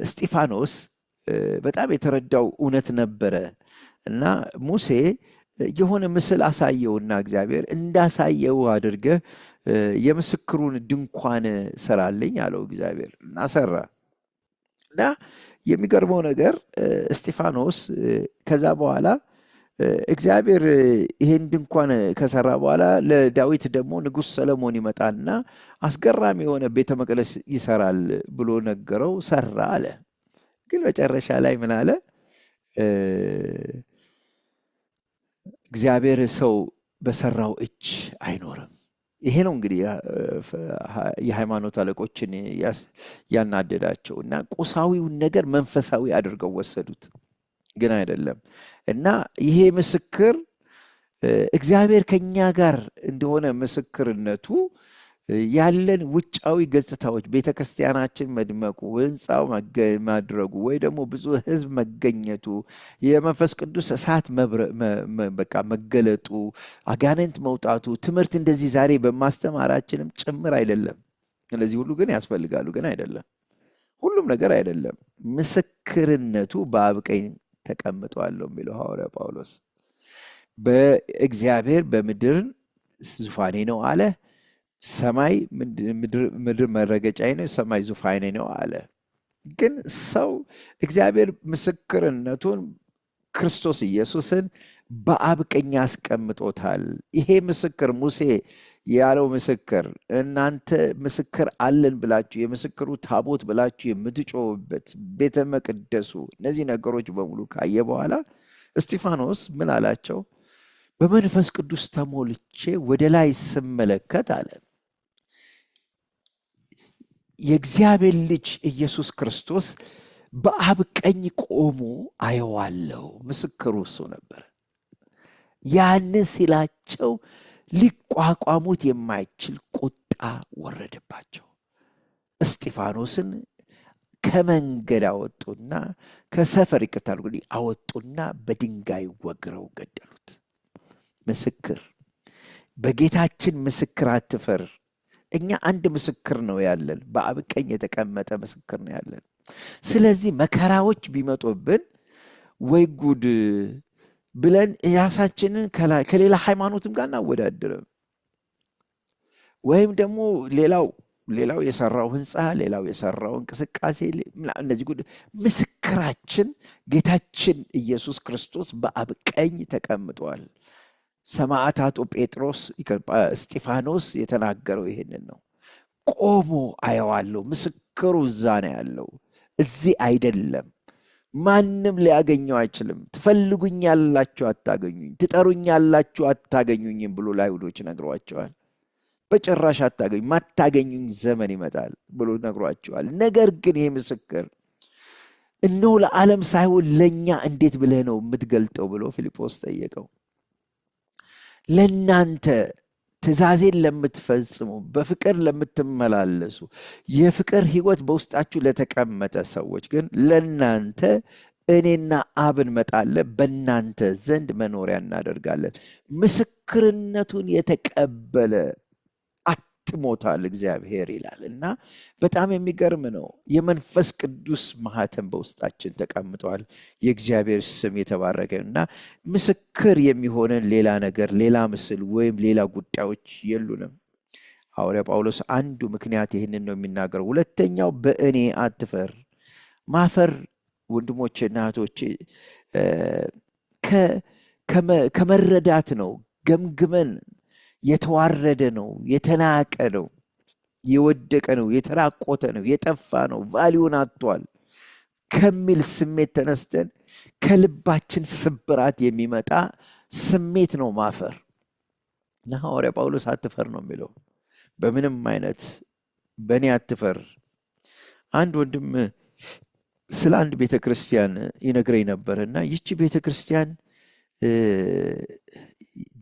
Speaker 1: እስጢፋኖስ በጣም የተረዳው እውነት ነበረ እና ሙሴ የሆነ ምስል አሳየውና እግዚአብሔር እንዳሳየው አድርገህ የምስክሩን ድንኳን ሰራልኝ አለው እግዚአብሔር እና ሰራ። እና የሚገርመው ነገር እስጢፋኖስ ከዛ በኋላ እግዚአብሔር ይሄን ድንኳን ከሰራ በኋላ ለዳዊት ደግሞ ንጉሥ ሰለሞን ይመጣልና አስገራሚ የሆነ ቤተ መቅደስ ይሰራል ብሎ ነገረው። ሰራ አለ። ግን መጨረሻ ላይ ምን አለ? እግዚአብሔር ሰው በሰራው እጅ አይኖርም። ይሄ ነው እንግዲህ የሃይማኖት አለቆችን ያናደዳቸው እና ቁሳዊውን ነገር መንፈሳዊ አድርገው ወሰዱት። ግን አይደለም። እና ይሄ ምስክር እግዚአብሔር ከኛ ጋር እንደሆነ ምስክርነቱ ያለን ውጫዊ ገጽታዎች ቤተክርስቲያናችን መድመቁ፣ ህንፃው ማድረጉ ወይ ደግሞ ብዙ ህዝብ መገኘቱ፣ የመንፈስ ቅዱስ እሳት በቃ መገለጡ፣ አጋንንት መውጣቱ፣ ትምህርት እንደዚህ ዛሬ በማስተማራችንም ጭምር አይደለም። እነዚህ ሁሉ ግን ያስፈልጋሉ። ግን አይደለም፣ ሁሉም ነገር አይደለም። ምስክርነቱ በአብ ቀኝ ተቀምጧል የሚለው ሐዋርያ ጳውሎስ። በእግዚአብሔር በምድር ዙፋኔ ነው አለ። ሰማይ ምድር መረገጫዬ ነው፣ ሰማይ ዙፋኔ ነው አለ። ግን ሰው እግዚአብሔር ምስክርነቱን ክርስቶስ ኢየሱስን በአብ ቀኝ አስቀምጦታል። ይሄ ምስክር ሙሴ ያለው ምስክር እናንተ ምስክር አለን ብላችሁ የምስክሩ ታቦት ብላችሁ የምትጮህበት ቤተ መቅደሱ እነዚህ ነገሮች በሙሉ ካየ በኋላ እስጢፋኖስ ምን አላቸው? በመንፈስ ቅዱስ ተሞልቼ ወደ ላይ ስመለከት አለ የእግዚአብሔር ልጅ ኢየሱስ ክርስቶስ በአብ ቀኝ ቆሞ አየዋለሁ። ምስክሩ እሱ ነበር። ያን ሲላቸው ሊቋቋሙት የማይችል ቁጣ ወረደባቸው። እስጢፋኖስን ከመንገድ አወጡና ከሰፈር ይቅርታል አወጡና በድንጋይ ወግረው ገደሉት። ምስክር በጌታችን ምስክር አትፈር። እኛ አንድ ምስክር ነው ያለን፣ በአብ ቀኝ የተቀመጠ ምስክር ነው ያለን። ስለዚህ መከራዎች ቢመጡብን ወይ ጉድ ብለን ራሳችንን ከሌላ ሃይማኖትም ጋር እናወዳድርም። ወይም ደግሞ ሌላው የሰራው ህንፃ፣ ሌላው የሰራው እንቅስቃሴ፣ እነዚህ ጉድ ምስክራችን ጌታችን ኢየሱስ ክርስቶስ በአብ ቀኝ ተቀምጧል። ሰማዕታቱ ጴጥሮስ፣ እስጢፋኖስ የተናገረው ይሄንን ነው። ቆሞ አየዋለሁ። ምስክሩ እዛ ነው ያለው፣ እዚህ አይደለም። ማንም ሊያገኘው አይችልም። ትፈልጉኛላችሁ አታገኙኝ፣ ትጠሩኛላችሁ አታገኙኝም ብሎ ለአይሁዶች ነግሯቸዋል። በጭራሽ አታገኙኝ፣ ማታገኙኝ ዘመን ይመጣል ብሎ ነግሯቸዋል። ነገር ግን ይሄ ምስክር እነሆ ለዓለም ሳይሆን ለእኛ እንዴት ብለህ ነው የምትገልጠው ብሎ ፊልጶስ ጠየቀው። ለእናንተ ትእዛዜን ለምትፈጽሙ በፍቅር ለምትመላለሱ የፍቅር ሕይወት በውስጣችሁ ለተቀመጠ ሰዎች ግን ለእናንተ እኔና አብ እንመጣለን፣ በእናንተ ዘንድ መኖሪያ እናደርጋለን። ምስክርነቱን የተቀበለ አትሞታል እግዚአብሔር ይላል እና በጣም የሚገርም ነው። የመንፈስ ቅዱስ ማህተም በውስጣችን ተቀምጧል። የእግዚአብሔር ስም የተባረከ እና ምስክር የሚሆነን ሌላ ነገር፣ ሌላ ምስል ወይም ሌላ ጉዳዮች የሉንም። ሐዋርያ ጳውሎስ አንዱ ምክንያት ይህንን ነው የሚናገረው። ሁለተኛው በእኔ አትፈር። ማፈር ወንድሞቼና እህቶቼ ከመረዳት ነው። ገምግመን የተዋረደ ነው፣ የተናቀ ነው፣ የወደቀ ነው፣ የተራቆተ ነው፣ የጠፋ ነው፣ ቫሊዩን አጥቷል ከሚል ስሜት ተነስተን ከልባችን ስብራት የሚመጣ ስሜት ነው ማፈር። እና ሐዋርያ ጳውሎስ አትፈር ነው የሚለው። በምንም አይነት በእኔ አትፈር። አንድ ወንድም ስለ አንድ ቤተክርስቲያን ይነግረኝ ነበር እና ይቺ ቤተክርስቲያን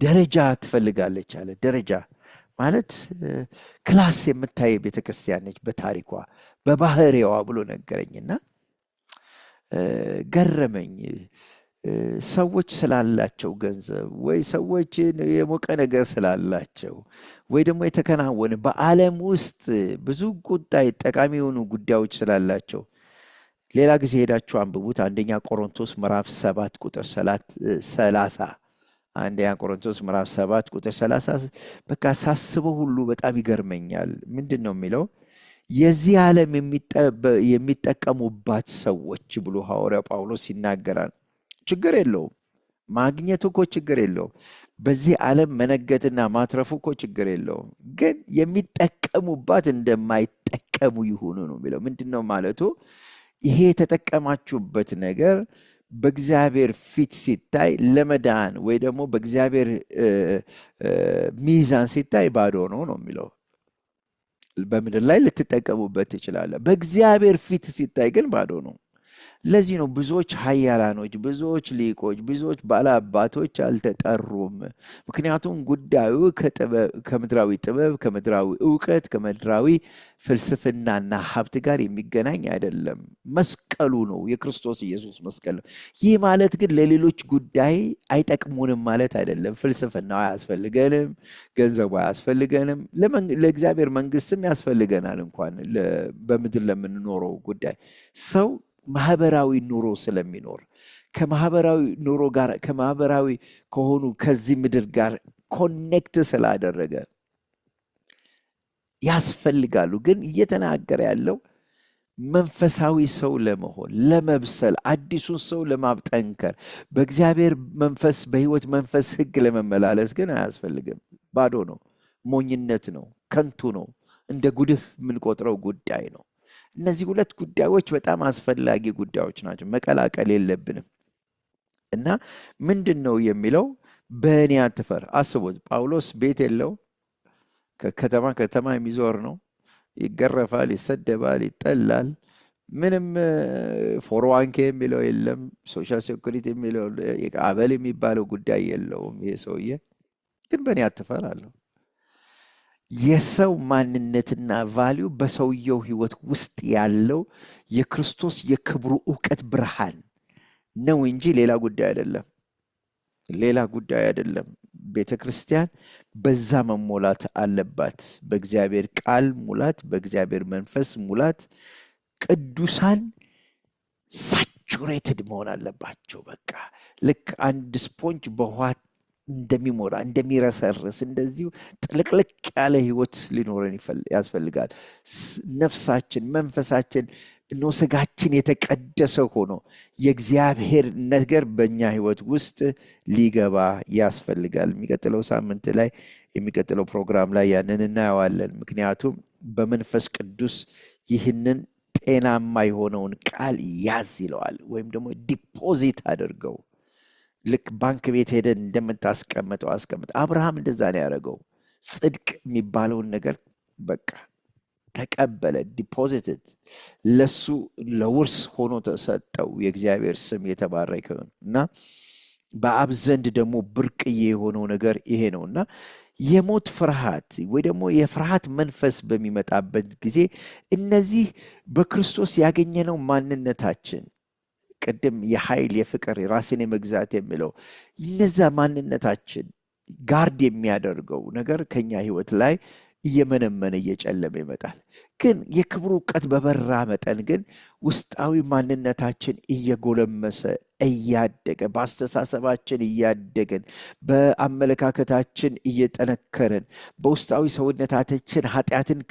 Speaker 1: ደረጃ ትፈልጋለች አለ። ደረጃ ማለት ክላስ የምታይ ቤተክርስቲያን ነች በታሪኳ በባህሪዋ ብሎ ነገረኝና ገረመኝ። ሰዎች ስላላቸው ገንዘብ ወይ ሰዎች የሞቀ ነገር ስላላቸው ወይ ደግሞ የተከናወነ በዓለም ውስጥ ብዙ ጠቃሚ የሆኑ ጉዳዮች ስላላቸው ሌላ ጊዜ ሄዳችሁ አንብቡት። አንደኛ ቆሮንቶስ ምዕራፍ 7 ቁጥር 30 አንደኛ ቆሮንቶስ ምዕራፍ 7 ቁጥር 30 በቃ ሳስበው ሁሉ በጣም ይገርመኛል። ምንድን ነው የሚለው? የዚህ ዓለም የሚጠቀሙባት ሰዎች ብሎ ሐዋርያ ጳውሎስ ይናገራል። ችግር የለውም ማግኘቱ እኮ ችግር የለውም። በዚህ ዓለም መነገድና ማትረፉ እኮ ችግር የለውም። ግን የሚጠቀሙባት እንደማይጠቀሙ ይሁኑ ነው የሚለው። ምንድን ነው ማለቱ? ይሄ የተጠቀማችሁበት ነገር በእግዚአብሔር ፊት ሲታይ ለመዳን ወይ ደግሞ በእግዚአብሔር ሚዛን ሲታይ ባዶ ነው ነው የሚለው። በምድር ላይ ልትጠቀሙበት ትችላለህ፣ በእግዚአብሔር ፊት ሲታይ ግን ባዶ ነው። ለዚህ ነው ብዙዎች ኃያላኖች፣ ብዙዎች ሊቆች፣ ብዙዎች ባለአባቶች አልተጠሩም። ምክንያቱም ጉዳዩ ከምድራዊ ጥበብ፣ ከምድራዊ እውቀት፣ ከምድራዊ ፍልስፍናና ሀብት ጋር የሚገናኝ አይደለም። መስቀሉ ነው፣ የክርስቶስ ኢየሱስ መስቀል ነው። ይህ ማለት ግን ለሌሎች ጉዳይ አይጠቅሙንም ማለት አይደለም። ፍልስፍናው አያስፈልገንም፣ ገንዘቡ አያስፈልገንም፣ ለእግዚአብሔር መንግስትም ያስፈልገናል። እንኳን በምድር ለምንኖረው ጉዳይ ሰው ማህበራዊ ኑሮ ስለሚኖር ከማህበራዊ ኑሮ ጋር ከማህበራዊ ከሆኑ ከዚህ ምድር ጋር ኮኔክት ስላደረገ ያስፈልጋሉ። ግን እየተናገረ ያለው መንፈሳዊ ሰው ለመሆን ለመብሰል አዲሱን ሰው ለማጠንከር በእግዚአብሔር መንፈስ በሕይወት መንፈስ ሕግ ለመመላለስ ግን አያስፈልግም። ባዶ ነው፣ ሞኝነት ነው፣ ከንቱ ነው፣ እንደ ጉድፍ የምንቆጥረው ጉዳይ ነው። እነዚህ ሁለት ጉዳዮች በጣም አስፈላጊ ጉዳዮች ናቸው፣ መቀላቀል የለብንም። እና ምንድን ነው የሚለው? በእኔ አትፈር። አስቡት፣ ጳውሎስ ቤት የለው፣ ከከተማ ከተማ የሚዞር ነው። ይገረፋል፣ ይሰደባል፣ ይጠላል። ምንም ፎርዋንኬ የሚለው የለም፣ ሶሻል ሴኩሪቲ የሚለው አበል የሚባለው ጉዳይ የለውም። ይሄ ሰውዬ ግን በእኔ አትፈር አለው። የሰው ማንነትና ቫሊዩ በሰውየው ህይወት ውስጥ ያለው የክርስቶስ የክብሩ እውቀት ብርሃን ነው እንጂ ሌላ ጉዳይ አይደለም። ሌላ ጉዳይ አይደለም። ቤተ ክርስቲያን በዛ መሞላት አለባት። በእግዚአብሔር ቃል ሙላት፣ በእግዚአብሔር መንፈስ ሙላት። ቅዱሳን ሳቹሬትድ መሆን አለባቸው። በቃ ልክ አንድ ስፖንጅ በውሃ እንደሚሞላ እንደሚረሰርስ እንደዚሁ ጥልቅልቅ ያለ ህይወት ሊኖረን ያስፈልጋል። ነፍሳችን፣ መንፈሳችን እኖ ስጋችን የተቀደሰ ሆኖ የእግዚአብሔር ነገር በእኛ ህይወት ውስጥ ሊገባ ያስፈልጋል። የሚቀጥለው ሳምንት ላይ የሚቀጥለው ፕሮግራም ላይ ያንን እናየዋለን። ምክንያቱም በመንፈስ ቅዱስ ይህንን ጤናማ የሆነውን ቃል ያዝ ይለዋል፣ ወይም ደግሞ ዲፖዚት አድርገው። ልክ ባንክ ቤት ሄደን እንደምታስቀምጠው አስቀምጥ። አብርሃም እንደዛ ነው ያደረገው። ጽድቅ የሚባለውን ነገር በቃ ተቀበለ፣ ዲፖዚትድ፣ ለሱ ለውርስ ሆኖ ተሰጠው። የእግዚአብሔር ስም የተባረከ ይሁን እና በአብ ዘንድ ደግሞ ብርቅዬ የሆነው ነገር ይሄ ነው እና የሞት ፍርሃት ወይ ደግሞ የፍርሃት መንፈስ በሚመጣበት ጊዜ እነዚህ በክርስቶስ ያገኘነው ማንነታችን ቅድም የኃይል የፍቅር ራስን የመግዛት የሚለው እነዛ ማንነታችን ጋርድ የሚያደርገው ነገር ከኛ ህይወት ላይ እየመነመነ እየጨለመ ይመጣል። ግን የክብሩ እውቀት በበራ መጠን ግን ውስጣዊ ማንነታችን እየጎለመሰ እያደገ፣ በአስተሳሰባችን እያደገን፣ በአመለካከታችን እየጠነከረን፣ በውስጣዊ ሰውነታችን ኃጢአትን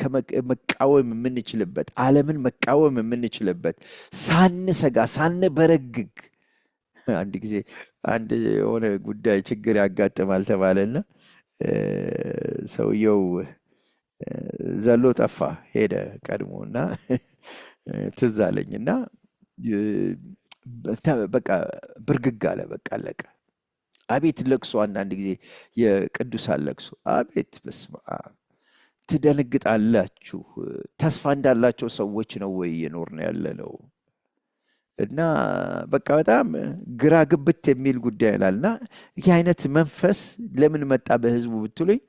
Speaker 1: መቃወም የምንችልበት፣ ዓለምን መቃወም የምንችልበት፣ ሳንሰጋ ሳንበረግግ። አንድ ጊዜ አንድ የሆነ ጉዳይ ችግር ያጋጥማል ተባለና ሰውየው ዘሎ ጠፋ ሄደ ቀድሞ እና ትዝ አለኝና በቃ ብርግግ አለ። በቃ አለቀ። አቤት ለቅሶ! አንዳንድ ጊዜ የቅዱሳን ለቅሶ አቤት! በስመ አብ! ትደነግጣላችሁ። ተስፋ እንዳላቸው ሰዎች ነው ወይ እየኖርን ያለነው? እና በቃ በጣም ግራ ግብት የሚል ጉዳይ ይላልና ይህ አይነት መንፈስ ለምን መጣ በህዝቡ ብትሉኝ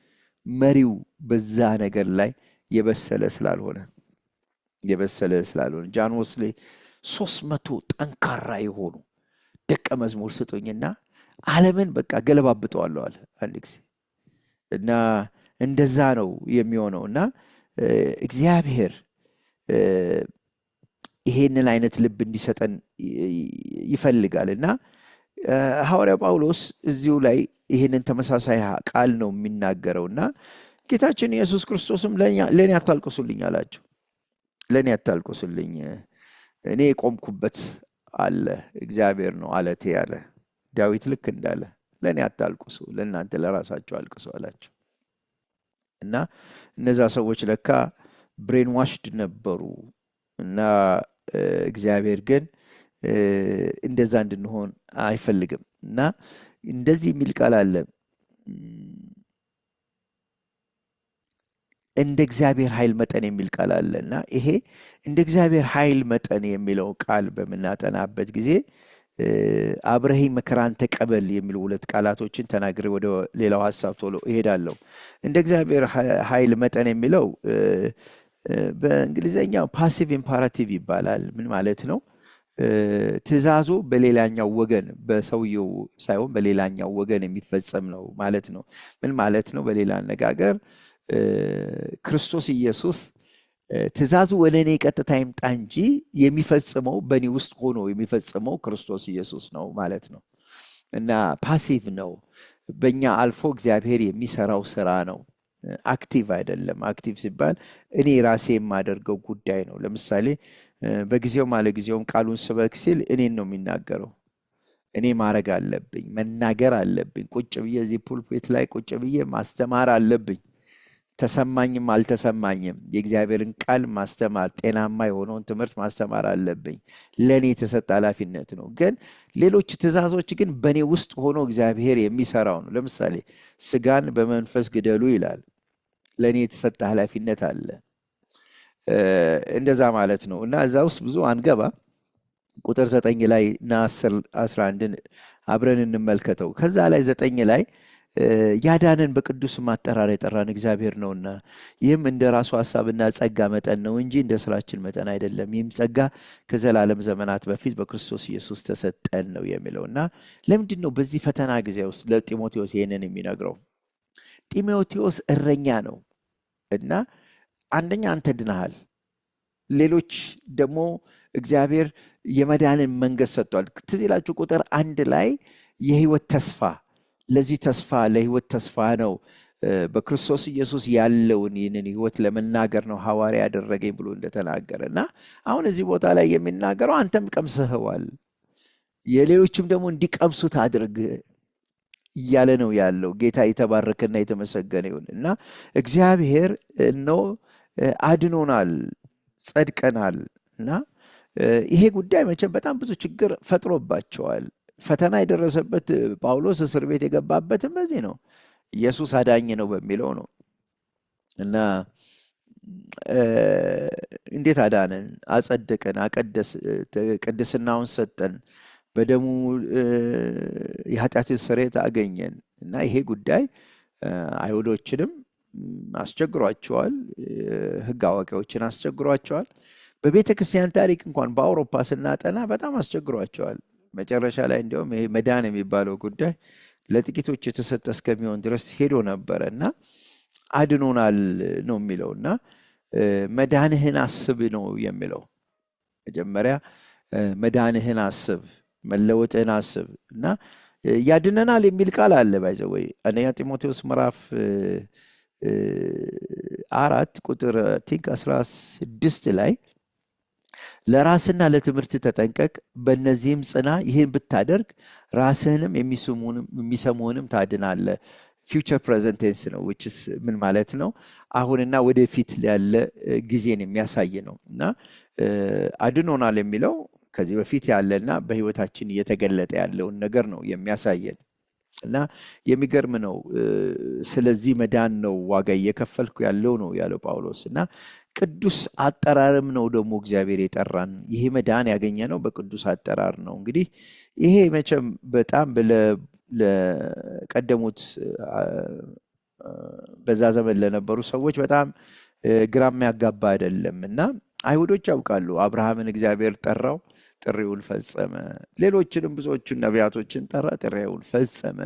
Speaker 1: መሪው በዛ ነገር ላይ የበሰለ ስላልሆነ ጃን ዌስሊ 300 ጠንካራ የሆኑ ደቀ መዝሙር ስጡኝና ዓለምን በቃ ገለባብጠዋለሁ አለ አንድ ጊዜ። እና እንደዛ ነው የሚሆነው። እና እግዚአብሔር ይሄንን አይነት ልብ እንዲሰጠን ይፈልጋል። እና ሐዋርያው ጳውሎስ እዚሁ ላይ ይሄንን ተመሳሳይ ቃል ነው የሚናገረውና ጌታችን ኢየሱስ ክርስቶስም ለእኔ አታልቅሱልኝ አላቸው። ለእኔ አታልቅሱልኝ፣ እኔ የቆምኩበት አለ፣ እግዚአብሔር ነው አለቴ አለ። ዳዊት ልክ እንዳለ ለእኔ አታልቅሱ፣ ለእናንተ ለራሳቸው አልቅሱ አላቸው። እና እነዛ ሰዎች ለካ ብሬን ዋሽድ ነበሩ። እና እግዚአብሔር ግን እንደዛ እንድንሆን አይፈልግም። እና እንደዚህ የሚል ቃል አለ፣ እንደ እግዚአብሔር ኃይል መጠን የሚል ቃል አለ። እና ይሄ እንደ እግዚአብሔር ኃይል መጠን የሚለው ቃል በምናጠናበት ጊዜ አብረኸኝ መከራን ተቀበል የሚሉ ሁለት ቃላቶችን ተናግሬ ወደ ሌላው ሐሳብ ቶሎ እሄዳለሁ። እንደ እግዚአብሔር ኃይል መጠን የሚለው በእንግሊዘኛው ፓሲቭ ኢምፓራቲቭ ይባላል። ምን ማለት ነው? ትእዛዙ በሌላኛው ወገን በሰውየው ሳይሆን በሌላኛው ወገን የሚፈጸም ነው ማለት ነው። ምን ማለት ነው? በሌላ አነጋገር ክርስቶስ ኢየሱስ ትእዛዙ ወደ እኔ ቀጥታ ይምጣ እንጂ የሚፈጽመው በእኔ ውስጥ ሆኖ የሚፈጽመው ክርስቶስ ኢየሱስ ነው ማለት ነው። እና ፓሲቭ ነው፣ በእኛ አልፎ እግዚአብሔር የሚሰራው ስራ ነው። አክቲቭ አይደለም። አክቲቭ ሲባል እኔ ራሴ የማደርገው ጉዳይ ነው። ለምሳሌ በጊዜውም አለጊዜውም ቃሉን ስበክ ሲል እኔን ነው የሚናገረው። እኔ ማድረግ አለብኝ፣ መናገር አለብኝ። ቁጭ ብዬ እዚህ ፑልፒት ላይ ቁጭ ብዬ ማስተማር አለብኝ። ተሰማኝም አልተሰማኝም የእግዚአብሔርን ቃል ማስተማር፣ ጤናማ የሆነውን ትምህርት ማስተማር አለብኝ። ለእኔ የተሰጠ ኃላፊነት ነው። ግን ሌሎች ትእዛዞች ግን በእኔ ውስጥ ሆኖ እግዚአብሔር የሚሰራው ነው። ለምሳሌ ስጋን በመንፈስ ግደሉ ይላል። ለእኔ የተሰጠ ኃላፊነት አለ። እንደዛ ማለት ነው። እና እዛ ውስጥ ብዙ አንገባ። ቁጥር 9 ላይ እና 11 አብረን እንመልከተው። ከዛ ላይ 9 ላይ ያዳነን በቅዱስ ማጠራር የጠራን እግዚአብሔር ነውና ይህም እንደ ራሱ ሐሳብና ጸጋ መጠን ነው እንጂ እንደ ስራችን መጠን አይደለም። ይህም ጸጋ ከዘላለም ዘመናት በፊት በክርስቶስ ኢየሱስ ተሰጠን ነው የሚለውና ለምንድን ነው በዚህ ፈተና ጊዜ ውስጥ ለጢሞቴዎስ ይሄንን የሚነግረው? ጢሞቴዎስ እረኛ ነው እና አንደኛ አንተ ድነሃል፣ ሌሎች ደግሞ እግዚአብሔር የመዳንን መንገድ ሰጥቷል። ትዝ ይላችሁ ቁጥር 1 ላይ የህይወት ተስፋ፣ ለዚህ ተስፋ ለህይወት ተስፋ ነው በክርስቶስ ኢየሱስ ያለውን ይህንን ህይወት ለመናገር ነው ሐዋርያ ያደረገኝ ብሎ እንደተናገረ እና አሁን እዚህ ቦታ ላይ የሚናገረው አንተም ቀምሰኸዋል፣ የሌሎችም ደግሞ እንዲቀምሱት አድርግ እያለ ነው ያለው። ጌታ የተባረከና የተመሰገነ ይሁን እና እግዚአብሔር ነው አድኖናል፣ ጸድቀናል እና ይሄ ጉዳይ መቼም በጣም ብዙ ችግር ፈጥሮባቸዋል። ፈተና የደረሰበት ጳውሎስ እስር ቤት የገባበትም በዚህ ነው። ኢየሱስ አዳኝ ነው በሚለው ነው እና እንዴት አዳነን? አጸደቀን፣ ቅድስናውን ሰጠን፣ በደሙ የኃጢአትን ስርየት አገኘን እና ይሄ ጉዳይ አይሁዶችንም አስቸግሯቸዋል፣ ሕግ አዋቂዎችን አስቸግሯቸዋል። በቤተ ክርስቲያን ታሪክ እንኳን በአውሮፓ ስናጠና በጣም አስቸግሯቸዋል። መጨረሻ ላይ እንዲያውም ይሄ መዳን የሚባለው ጉዳይ ለጥቂቶች የተሰጠ እስከሚሆን ድረስ ሄዶ ነበረ እና አድኖናል ነው የሚለው እና መዳንህን አስብ ነው የሚለው። መጀመሪያ መዳንህን አስብ፣ መለወጥህን አስብ እና ያድነናል የሚል ቃል አለ። ባይዘወይ አንደኛ ጢሞቴዎስ ምዕራፍ 4 ቁጥር 16 ላይ ለራስና ለትምህርት ተጠንቀቅ፣ በእነዚህም ጽና፣ ይህን ብታደርግ ራስህንም የሚሰሙህንም ታድናለህ። ፊውቸር ፕሬዘንት ቴንስ ነው። which ምን ማለት ነው? አሁንና ወደፊት ያለ ጊዜን የሚያሳይ ነው እና አድኖናል የሚለው ከዚህ በፊት ያለና በህይወታችን እየተገለጠ ያለውን ነገር ነው የሚያሳየን እና የሚገርም ነው። ስለዚህ መዳን ነው ዋጋ እየከፈልኩ ያለው ነው ያለው ጳውሎስ እና ቅዱስ አጠራርም ነው ደግሞ እግዚአብሔር የጠራን። ይሄ መዳን ያገኘ ነው በቅዱስ አጠራር ነው። እንግዲህ ይሄ መቼም በጣም ለቀደሙት በዛ ዘመን ለነበሩ ሰዎች በጣም ግራ የሚያጋባ አይደለም እና አይሁዶች ያውቃሉ። አብርሃምን እግዚአብሔር ጠራው፣ ጥሪውን ፈጸመ። ሌሎችንም ብዙዎቹን ነቢያቶችን ጠራ፣ ጥሪውን ፈጸመ።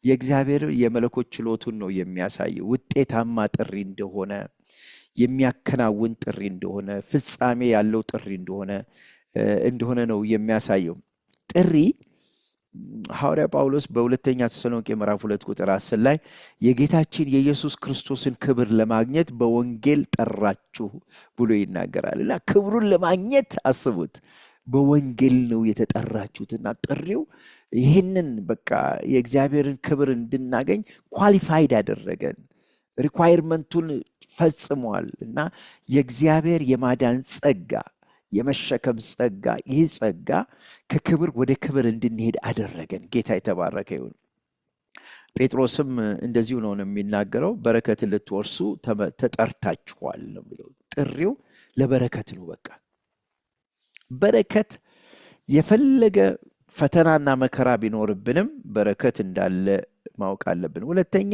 Speaker 1: የእግዚአብሔር የመለኮት ችሎቱን ነው የሚያሳየው። ውጤታማ ጥሪ እንደሆነ፣ የሚያከናውን ጥሪ እንደሆነ፣ ፍጻሜ ያለው ጥሪ እንደሆነ ነው የሚያሳየው። ጥሪ ሐዋርያ ጳውሎስ በሁለተኛ ተሰሎንቄ ምዕራፍ 2 ቁጥር 10 ላይ የጌታችን የኢየሱስ ክርስቶስን ክብር ለማግኘት በወንጌል ጠራችሁ ብሎ ይናገራል እና ክብሩን ለማግኘት አስቡት፣ በወንጌል ነው የተጠራችሁትና ጥሪው ይህንን በቃ የእግዚአብሔርን ክብር እንድናገኝ ኳሊፋይድ ያደረገን ሪኳየርመንቱን ፈጽሟል እና የእግዚአብሔር የማዳን ጸጋ፣ የመሸከም ጸጋ፣ ይህ ጸጋ ከክብር ወደ ክብር እንድንሄድ አደረገን። ጌታ የተባረከ ይሁን። ጴጥሮስም እንደዚሁ ነው የሚናገረው፣ በረከት ልትወርሱ ተጠርታችኋል ነው የሚለው። ጥሪው ለበረከት ነው። በቃ በረከት የፈለገ ፈተናና መከራ ቢኖርብንም በረከት እንዳለ ማወቅ አለብን። ሁለተኛ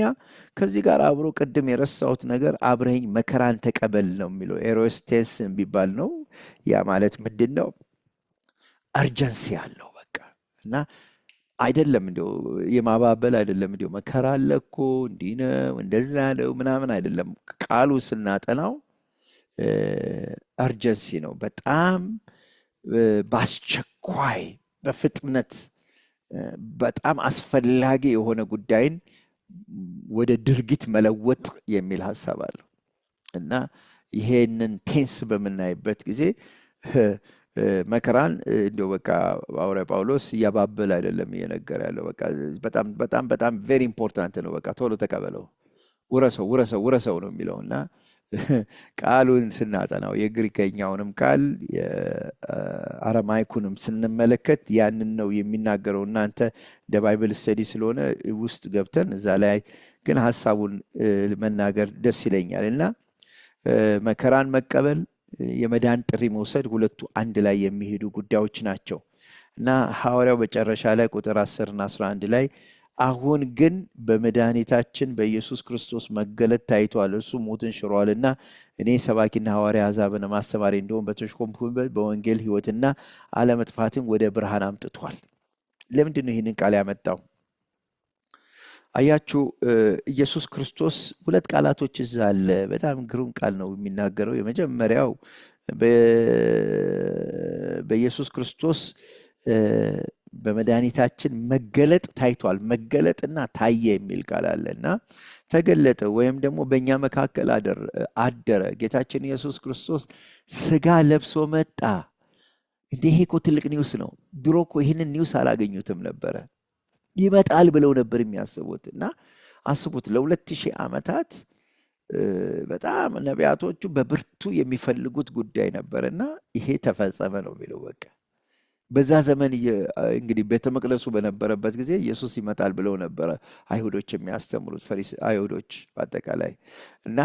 Speaker 1: ከዚህ ጋር አብሮ ቅድም የረሳሁት ነገር አብረኝ መከራን ተቀበል ነው የሚለው። ኤሮስቴስ የሚባል ነው። ያ ማለት ምንድን ነው? አርጀንሲ አለው በቃ እና አይደለም እንዲያው የማባበል አይደለም። እንዲያው መከራ አለ እኮ እንዲህ ነው እንደዛ ነው ምናምን አይደለም። ቃሉ ስናጠናው አርጀንሲ ነው። በጣም በአስቸኳይ በፍጥነት በጣም አስፈላጊ የሆነ ጉዳይን ወደ ድርጊት መለወጥ የሚል ሐሳብ አለው እና ይሄንን ቴንስ በምናይበት ጊዜ መከራን እንደው በቃ ሐዋርያ ጳውሎስ እያባበል አይደለም እየነገረ ያለው። በቃ በጣም በጣም በጣም ቬሪ ኢምፖርታንት ነው። በቃ ቶሎ ተቀበለው፣ ውረሰው ነው የሚለው እና ቃሉን ስናጠናው የግሪከኛውንም ቃል የአረማይኩንም ስንመለከት ያንን ነው የሚናገረው። እናንተ እንደ ባይብል ስተዲ ስለሆነ ውስጥ ገብተን እዛ ላይ ግን ሐሳቡን መናገር ደስ ይለኛል እና መከራን መቀበል የመዳን ጥሪ መውሰድ ሁለቱ አንድ ላይ የሚሄዱ ጉዳዮች ናቸው እና ሐዋርያው መጨረሻ ላይ ቁጥር 10 እና 11 ላይ አሁን ግን በመድኃኒታችን በኢየሱስ ክርስቶስ መገለጥ ታይቷል፣ እርሱ ሞትን ሽሯልና እኔ ሰባኪና ሐዋርያ አሕዛብን ማስተማሪ እንደሆን በተሾምኩበት በወንጌል ሕይወትና አለመጥፋትን ወደ ብርሃን አምጥቷል። ለምንድን ነው ይህንን ቃል ያመጣው? አያችሁ ኢየሱስ ክርስቶስ ሁለት ቃላቶች እዛ አለ። በጣም ግሩም ቃል ነው የሚናገረው። የመጀመሪያው በኢየሱስ ክርስቶስ በመድኃኒታችን መገለጥ ታይቷል። መገለጥና ታየ የሚል ቃል አለ እና ተገለጠ ወይም ደግሞ በእኛ መካከል አደረ። ጌታችን ኢየሱስ ክርስቶስ ስጋ ለብሶ መጣ። እንዲህ እኮ ትልቅ ኒውስ ነው። ድሮ እኮ ይህንን ኒውስ አላገኙትም ነበረ። ይመጣል ብለው ነበር የሚያስቡት እና አስቡት ለ2000 ዓመታት በጣም ነቢያቶቹ በብርቱ የሚፈልጉት ጉዳይ ነበርና ይሄ ተፈጸመ ነው የሚለው። በቃ በዛ ዘመን እንግዲህ ቤተ መቅደሱ በነበረበት ጊዜ ኢየሱስ ይመጣል ብለው ነበረ አይሁዶች የሚያስተምሩት አይሁዶች በአጠቃላይ እና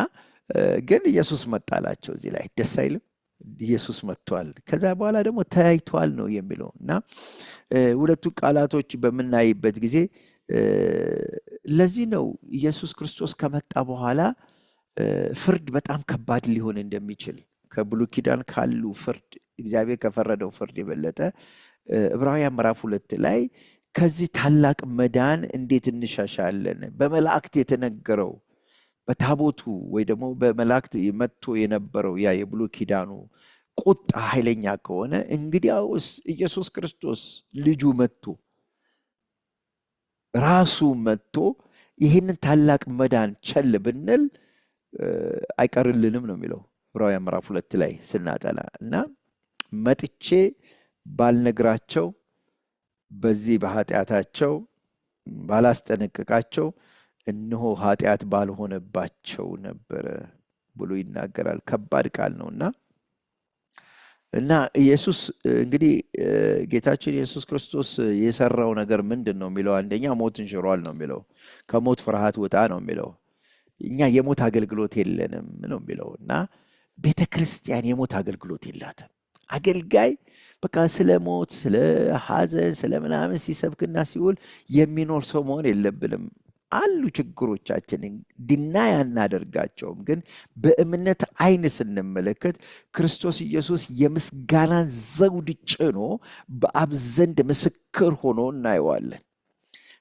Speaker 1: ግን ኢየሱስ መጣላቸው። እዚህ ላይ ደስ አይልም? ኢየሱስ መጥቷል። ከዛ በኋላ ደግሞ ታይቷል ነው የሚለው እና ሁለቱ ቃላቶች በምናይበት ጊዜ ለዚህ ነው ኢየሱስ ክርስቶስ ከመጣ በኋላ ፍርድ በጣም ከባድ ሊሆን እንደሚችል ከብሉይ ኪዳን ካሉ ፍርድ እግዚአብሔር ከፈረደው ፍርድ የበለጠ ዕብራውያን ምዕራፍ 2 ላይ ከዚህ ታላቅ መዳን እንዴት እንሻሻለን? በመላእክት የተነገረው በታቦቱ ወይ ደግሞ በመላእክት መጥቶ የነበረው ያ የብሉይ ኪዳኑ ቁጣ ኃይለኛ ከሆነ እንግዲያውስ ኢየሱስ ክርስቶስ ልጁ መጥቶ ራሱ መጥቶ ይህንን ታላቅ መዳን ቸል ብንል አይቀርልንም ነው የሚለው ዕብራውያን ምዕራፍ 2 ላይ ስናጠና እና መጥቼ ባልነግራቸው በዚህ በኃጢአታቸው ባላስጠነቅቃቸው እነሆ ኃጢአት ባልሆነባቸው ነበረ ብሎ ይናገራል። ከባድ ቃል ነውና እና ኢየሱስ እንግዲህ ጌታችን ኢየሱስ ክርስቶስ የሰራው ነገር ምንድን ነው የሚለው? አንደኛ ሞትን ሽሯል ነው የሚለው። ከሞት ፍርሃት ውጣ ነው የሚለው። እኛ የሞት አገልግሎት የለንም ነው የሚለው እና ቤተ ክርስቲያን የሞት አገልግሎት የላትም። አገልጋይ በቃ ስለ ሞት፣ ስለ ሐዘን፣ ስለ ምናምን ሲሰብክና ሲውል የሚኖር ሰው መሆን የለብንም። አሉ ችግሮቻችንን ድናይ አናደርጋቸውም፣ ግን በእምነት አይን ስንመለከት ክርስቶስ ኢየሱስ የምስጋናን ዘውድ ጭኖ በአብ ዘንድ ምስክር ሆኖ እናየዋለን።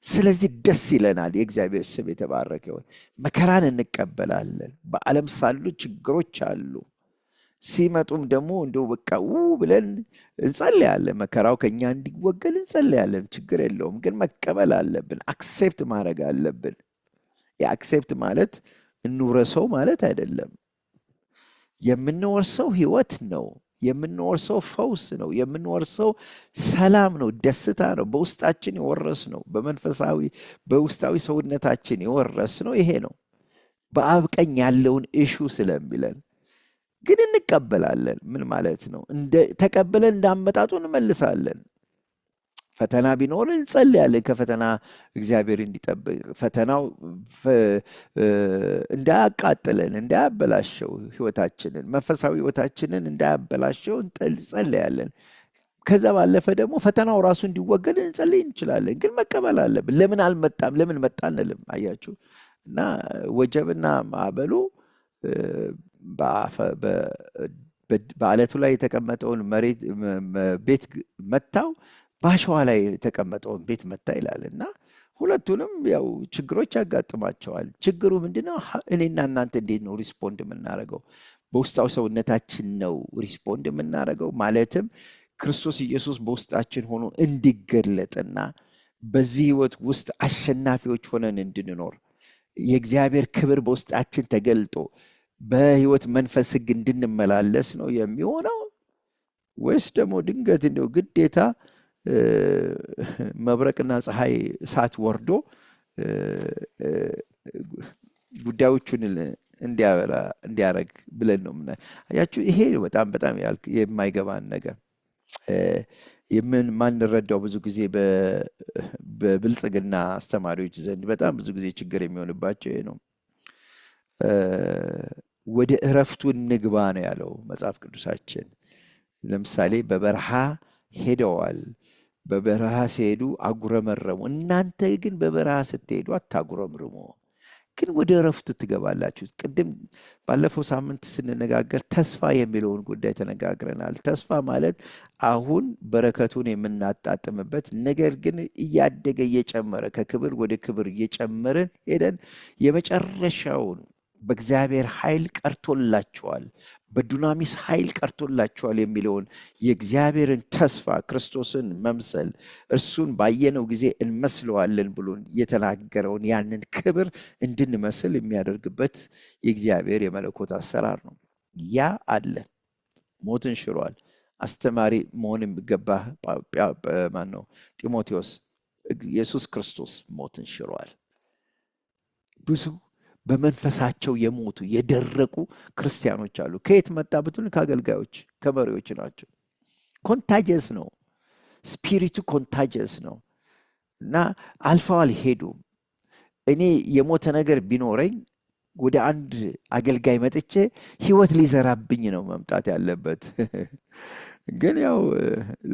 Speaker 1: ስለዚህ ደስ ይለናል። የእግዚአብሔር ስም የተባረከ ይሁን። መከራን እንቀበላለን። በዓለም ሳሉ ችግሮች አሉ። ሲመጡም ደግሞ እንደው በቃ ብለን እንጸልያለን። መከራው ከኛ እንዲወገድ እንጸልያለን። ችግር የለውም፣ ግን መቀበል አለብን። አክሴፕት ማድረግ አለብን። የአክሴፕት ማለት እንውረሰው ማለት አይደለም። የምንወርሰው ህይወት ነው። የምንወርሰው ፈውስ ነው። የምንወርሰው ሰላም ነው፣ ደስታ ነው። በውስጣችን የወረስ ነው። በመንፈሳዊ በውስጣዊ ሰውነታችን የወረስ ነው። ይሄ ነው በአብ ቀኝ ያለውን እሹ ስለሚለን ግን እንቀበላለን። ምን ማለት ነው? ተቀበለን እንዳመጣጡ እንመልሳለን። ፈተና ቢኖር እንጸልያለን። ከፈተና እግዚአብሔር እንዲጠብቅ፣ ፈተናው እንዳያቃጥለን፣ እንዳያበላሸው ህይወታችንን፣ መንፈሳዊ ህይወታችንን እንዳያበላሸው እንጸልያለን። ከዛ ባለፈ ደግሞ ፈተናው ራሱ እንዲወገድ እንጸልይ እንችላለን። ግን መቀበል አለብን። ለምን አልመጣም? ለምን መጣ አንልም። አያችሁ እና ወጀብና ማዕበሉ በአለቱ ላይ የተቀመጠውን ቤት መታው፣ በአሸዋ ላይ የተቀመጠውን ቤት መታ ይላል እና ሁለቱንም ያው ችግሮች ያጋጥማቸዋል። ችግሩ ምንድነው? እኔና እናንተ እንዴት ነው ሪስፖንድ የምናደርገው? በውስጣዊ ሰውነታችን ነው ሪስፖንድ የምናደርገው። ማለትም ክርስቶስ ኢየሱስ በውስጣችን ሆኖ እንዲገለጥና በዚህ ህይወት ውስጥ አሸናፊዎች ሆነን እንድንኖር የእግዚአብሔር ክብር በውስጣችን ተገልጦ በሕይወት መንፈስ ሕግ እንድንመላለስ ነው የሚሆነው? ወይስ ደግሞ ድንገት እንደው ግዴታ መብረቅና ፀሐይ እሳት ወርዶ ጉዳዮቹን እንዲያረግ ብለን ነው አያችሁ? ይሄ በጣም በጣም የማይገባን ነገር ማንረዳው ብዙ ጊዜ በብልጽግና አስተማሪዎች ዘንድ በጣም ብዙ ጊዜ ችግር የሚሆንባቸው ይሄ ነው። ወደ እረፍቱ እንግባ ነው ያለው መጽሐፍ ቅዱሳችን። ለምሳሌ በበረሃ ሄደዋል። በበረሃ ሲሄዱ አጉረመረሙ። እናንተ ግን በበረሃ ስትሄዱ አታጉረምርሙ፣ ግን ወደ እረፍቱ ትገባላችሁ። ቅድም ባለፈው ሳምንት ስንነጋገር ተስፋ የሚለውን ጉዳይ ተነጋግረናል። ተስፋ ማለት አሁን በረከቱን የምናጣጥምበት ነገር ግን እያደገ እየጨመረ ከክብር ወደ ክብር እየጨመርን ሄደን የመጨረሻውን በእግዚአብሔር ኃይል ቀርቶላችኋል፣ በዱናሚስ ኃይል ቀርቶላችኋል የሚለውን የእግዚአብሔርን ተስፋ ክርስቶስን መምሰል እርሱን ባየነው ጊዜ እንመስለዋለን ብሎን የተናገረውን ያንን ክብር እንድንመስል የሚያደርግበት የእግዚአብሔር የመለኮት አሰራር ነው። ያ አለ። ሞትን ሽሯል። አስተማሪ መሆን የሚገባህ ማን ነው? ጢሞቴዎስ። ኢየሱስ ክርስቶስ ሞትን ሽሯል። ብዙ በመንፈሳቸው የሞቱ የደረቁ ክርስቲያኖች አሉ። ከየት መጣ ብትሉ ከአገልጋዮች ከመሪዎች ናቸው። ኮንታጀስ ነው፣ ስፒሪቱ ኮንታጀስ ነው እና አልፈው አልሄዱም። እኔ የሞተ ነገር ቢኖረኝ ወደ አንድ አገልጋይ መጥቼ ሕይወት ሊዘራብኝ ነው መምጣት ያለበት። ግን ያው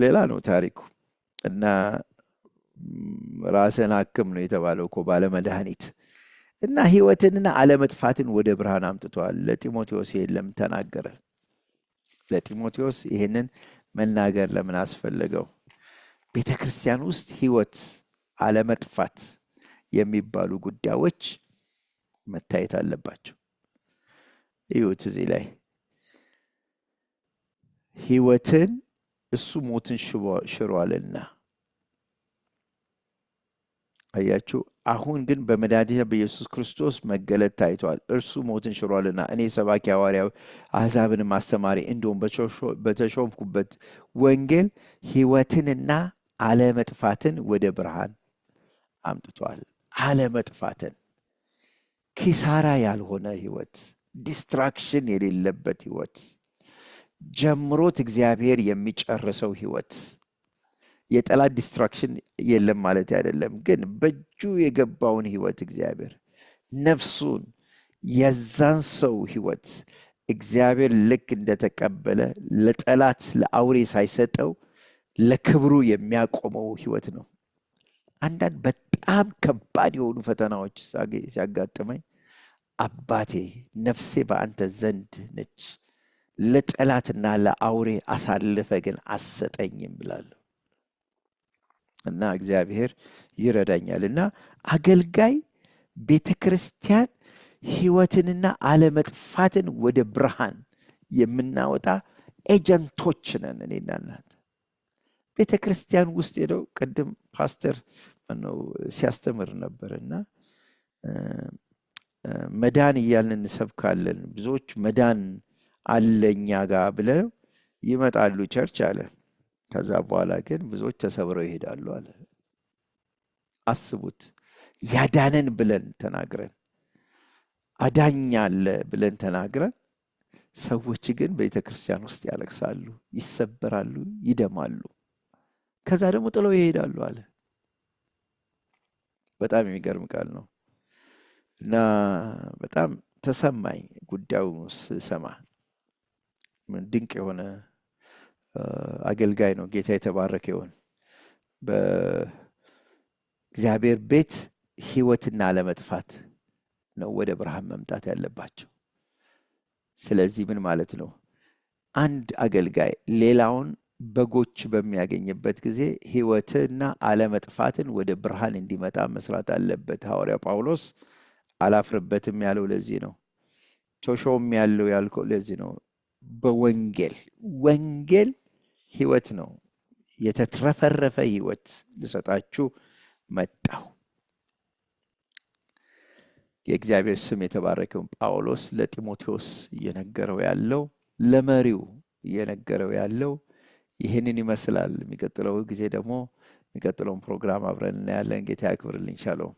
Speaker 1: ሌላ ነው ታሪኩ እና ራስን አክም ነው የተባለው እኮ ባለመድኃኒት እና ሕይወትንና አለመጥፋትን ወደ ብርሃን አምጥቷል። ለጢሞቴዎስ ይሄን ለምን ተናገረ? ለጢሞቴዎስ ይሄንን መናገር ለምን አስፈለገው? ቤተ ክርስቲያን ውስጥ ሕይወት፣ አለመጥፋት የሚባሉ ጉዳዮች መታየት አለባቸው። ሕይወት እዚህ ላይ ሕይወትን እሱ ሞትን ሽሯልና አያችሁ። አሁን ግን በመድኃኒታችን በኢየሱስ ክርስቶስ መገለጥ ታይቷል። እርሱ ሞትን ሽሯልና እኔ ሰባኪ ሐዋርያው አሕዛብንም አስተማሪ እንዲሁም በተሾምኩበት ወንጌል ሕይወትንና አለመጥፋትን ወደ ብርሃን አምጥቷል። አለመጥፋትን፣ ኪሳራ ያልሆነ ሕይወት፣ ዲስትራክሽን የሌለበት ሕይወት፣ ጀምሮት እግዚአብሔር የሚጨርሰው ሕይወት። የጠላት ዲስትራክሽን የለም ማለት አይደለም፣ ግን በእጁ የገባውን ሕይወት እግዚአብሔር ነፍሱን የዛን ሰው ሕይወት እግዚአብሔር ልክ እንደተቀበለ ለጠላት ለአውሬ ሳይሰጠው ለክብሩ የሚያቆመው ሕይወት ነው። አንዳንድ በጣም ከባድ የሆኑ ፈተናዎች ሲያጋጥመኝ አባቴ ነፍሴ በአንተ ዘንድ ነች፣ ለጠላትና ለአውሬ አሳልፈ ግን አሰጠኝም ብላለሁ እና እግዚአብሔር ይረዳኛል። እና አገልጋይ ቤተ ክርስቲያን ሕይወትንና አለመጥፋትን ወደ ብርሃን የምናወጣ ኤጀንቶች ነን እኔና እናንተ። ቤተ ክርስቲያን ውስጥ ሄደው ቅድም ፓስተር ሲያስተምር ነበርና መዳን እያልን እንሰብካለን። ብዙዎች መዳን አለ እኛ ጋር ብለው ይመጣሉ ቸርች አለ። ከዛ በኋላ ግን ብዙዎች ተሰብረው ይሄዳሉ አለ። አስቡት፣ ያዳነን ብለን ተናግረን አዳኝ አለ ብለን ተናግረን ሰዎች ግን ቤተ ክርስቲያን ውስጥ ያለቅሳሉ፣ ይሰበራሉ፣ ይደማሉ። ከዛ ደግሞ ጥለው ይሄዳሉ አለ። በጣም የሚገርም ቃል ነው እና በጣም ተሰማኝ ጉዳዩ ስሰማ። ድንቅ የሆነ አገልጋይ ነው። ጌታ የተባረከ ይሁን። በእግዚአብሔር ቤት ሕይወትና አለመጥፋት ነው ወደ ብርሃን መምጣት ያለባቸው። ስለዚህ ምን ማለት ነው? አንድ አገልጋይ ሌላውን በጎች በሚያገኝበት ጊዜ ሕይወትና አለመጥፋትን ወደ ብርሃን እንዲመጣ መስራት አለበት። ሐዋርያው ጳውሎስ አላፍርበትም ያለው ለዚህ ነው። ቶሾም ያለው ያልከው ለዚህ ነው። በወንጌል ወንጌል ሕይወት ነው። የተትረፈረፈ ሕይወት ልሰጣችሁ መጣሁ። የእግዚአብሔር ስም የተባረከውን ጳውሎስ ለጢሞቴዎስ እየነገረው ያለው ለመሪው እየነገረው ያለው ይህንን ይመስላል። የሚቀጥለው ጊዜ ደግሞ የሚቀጥለውን ፕሮግራም አብረን እናያለን። ጌታ ያክብርልኝ። ሻሎም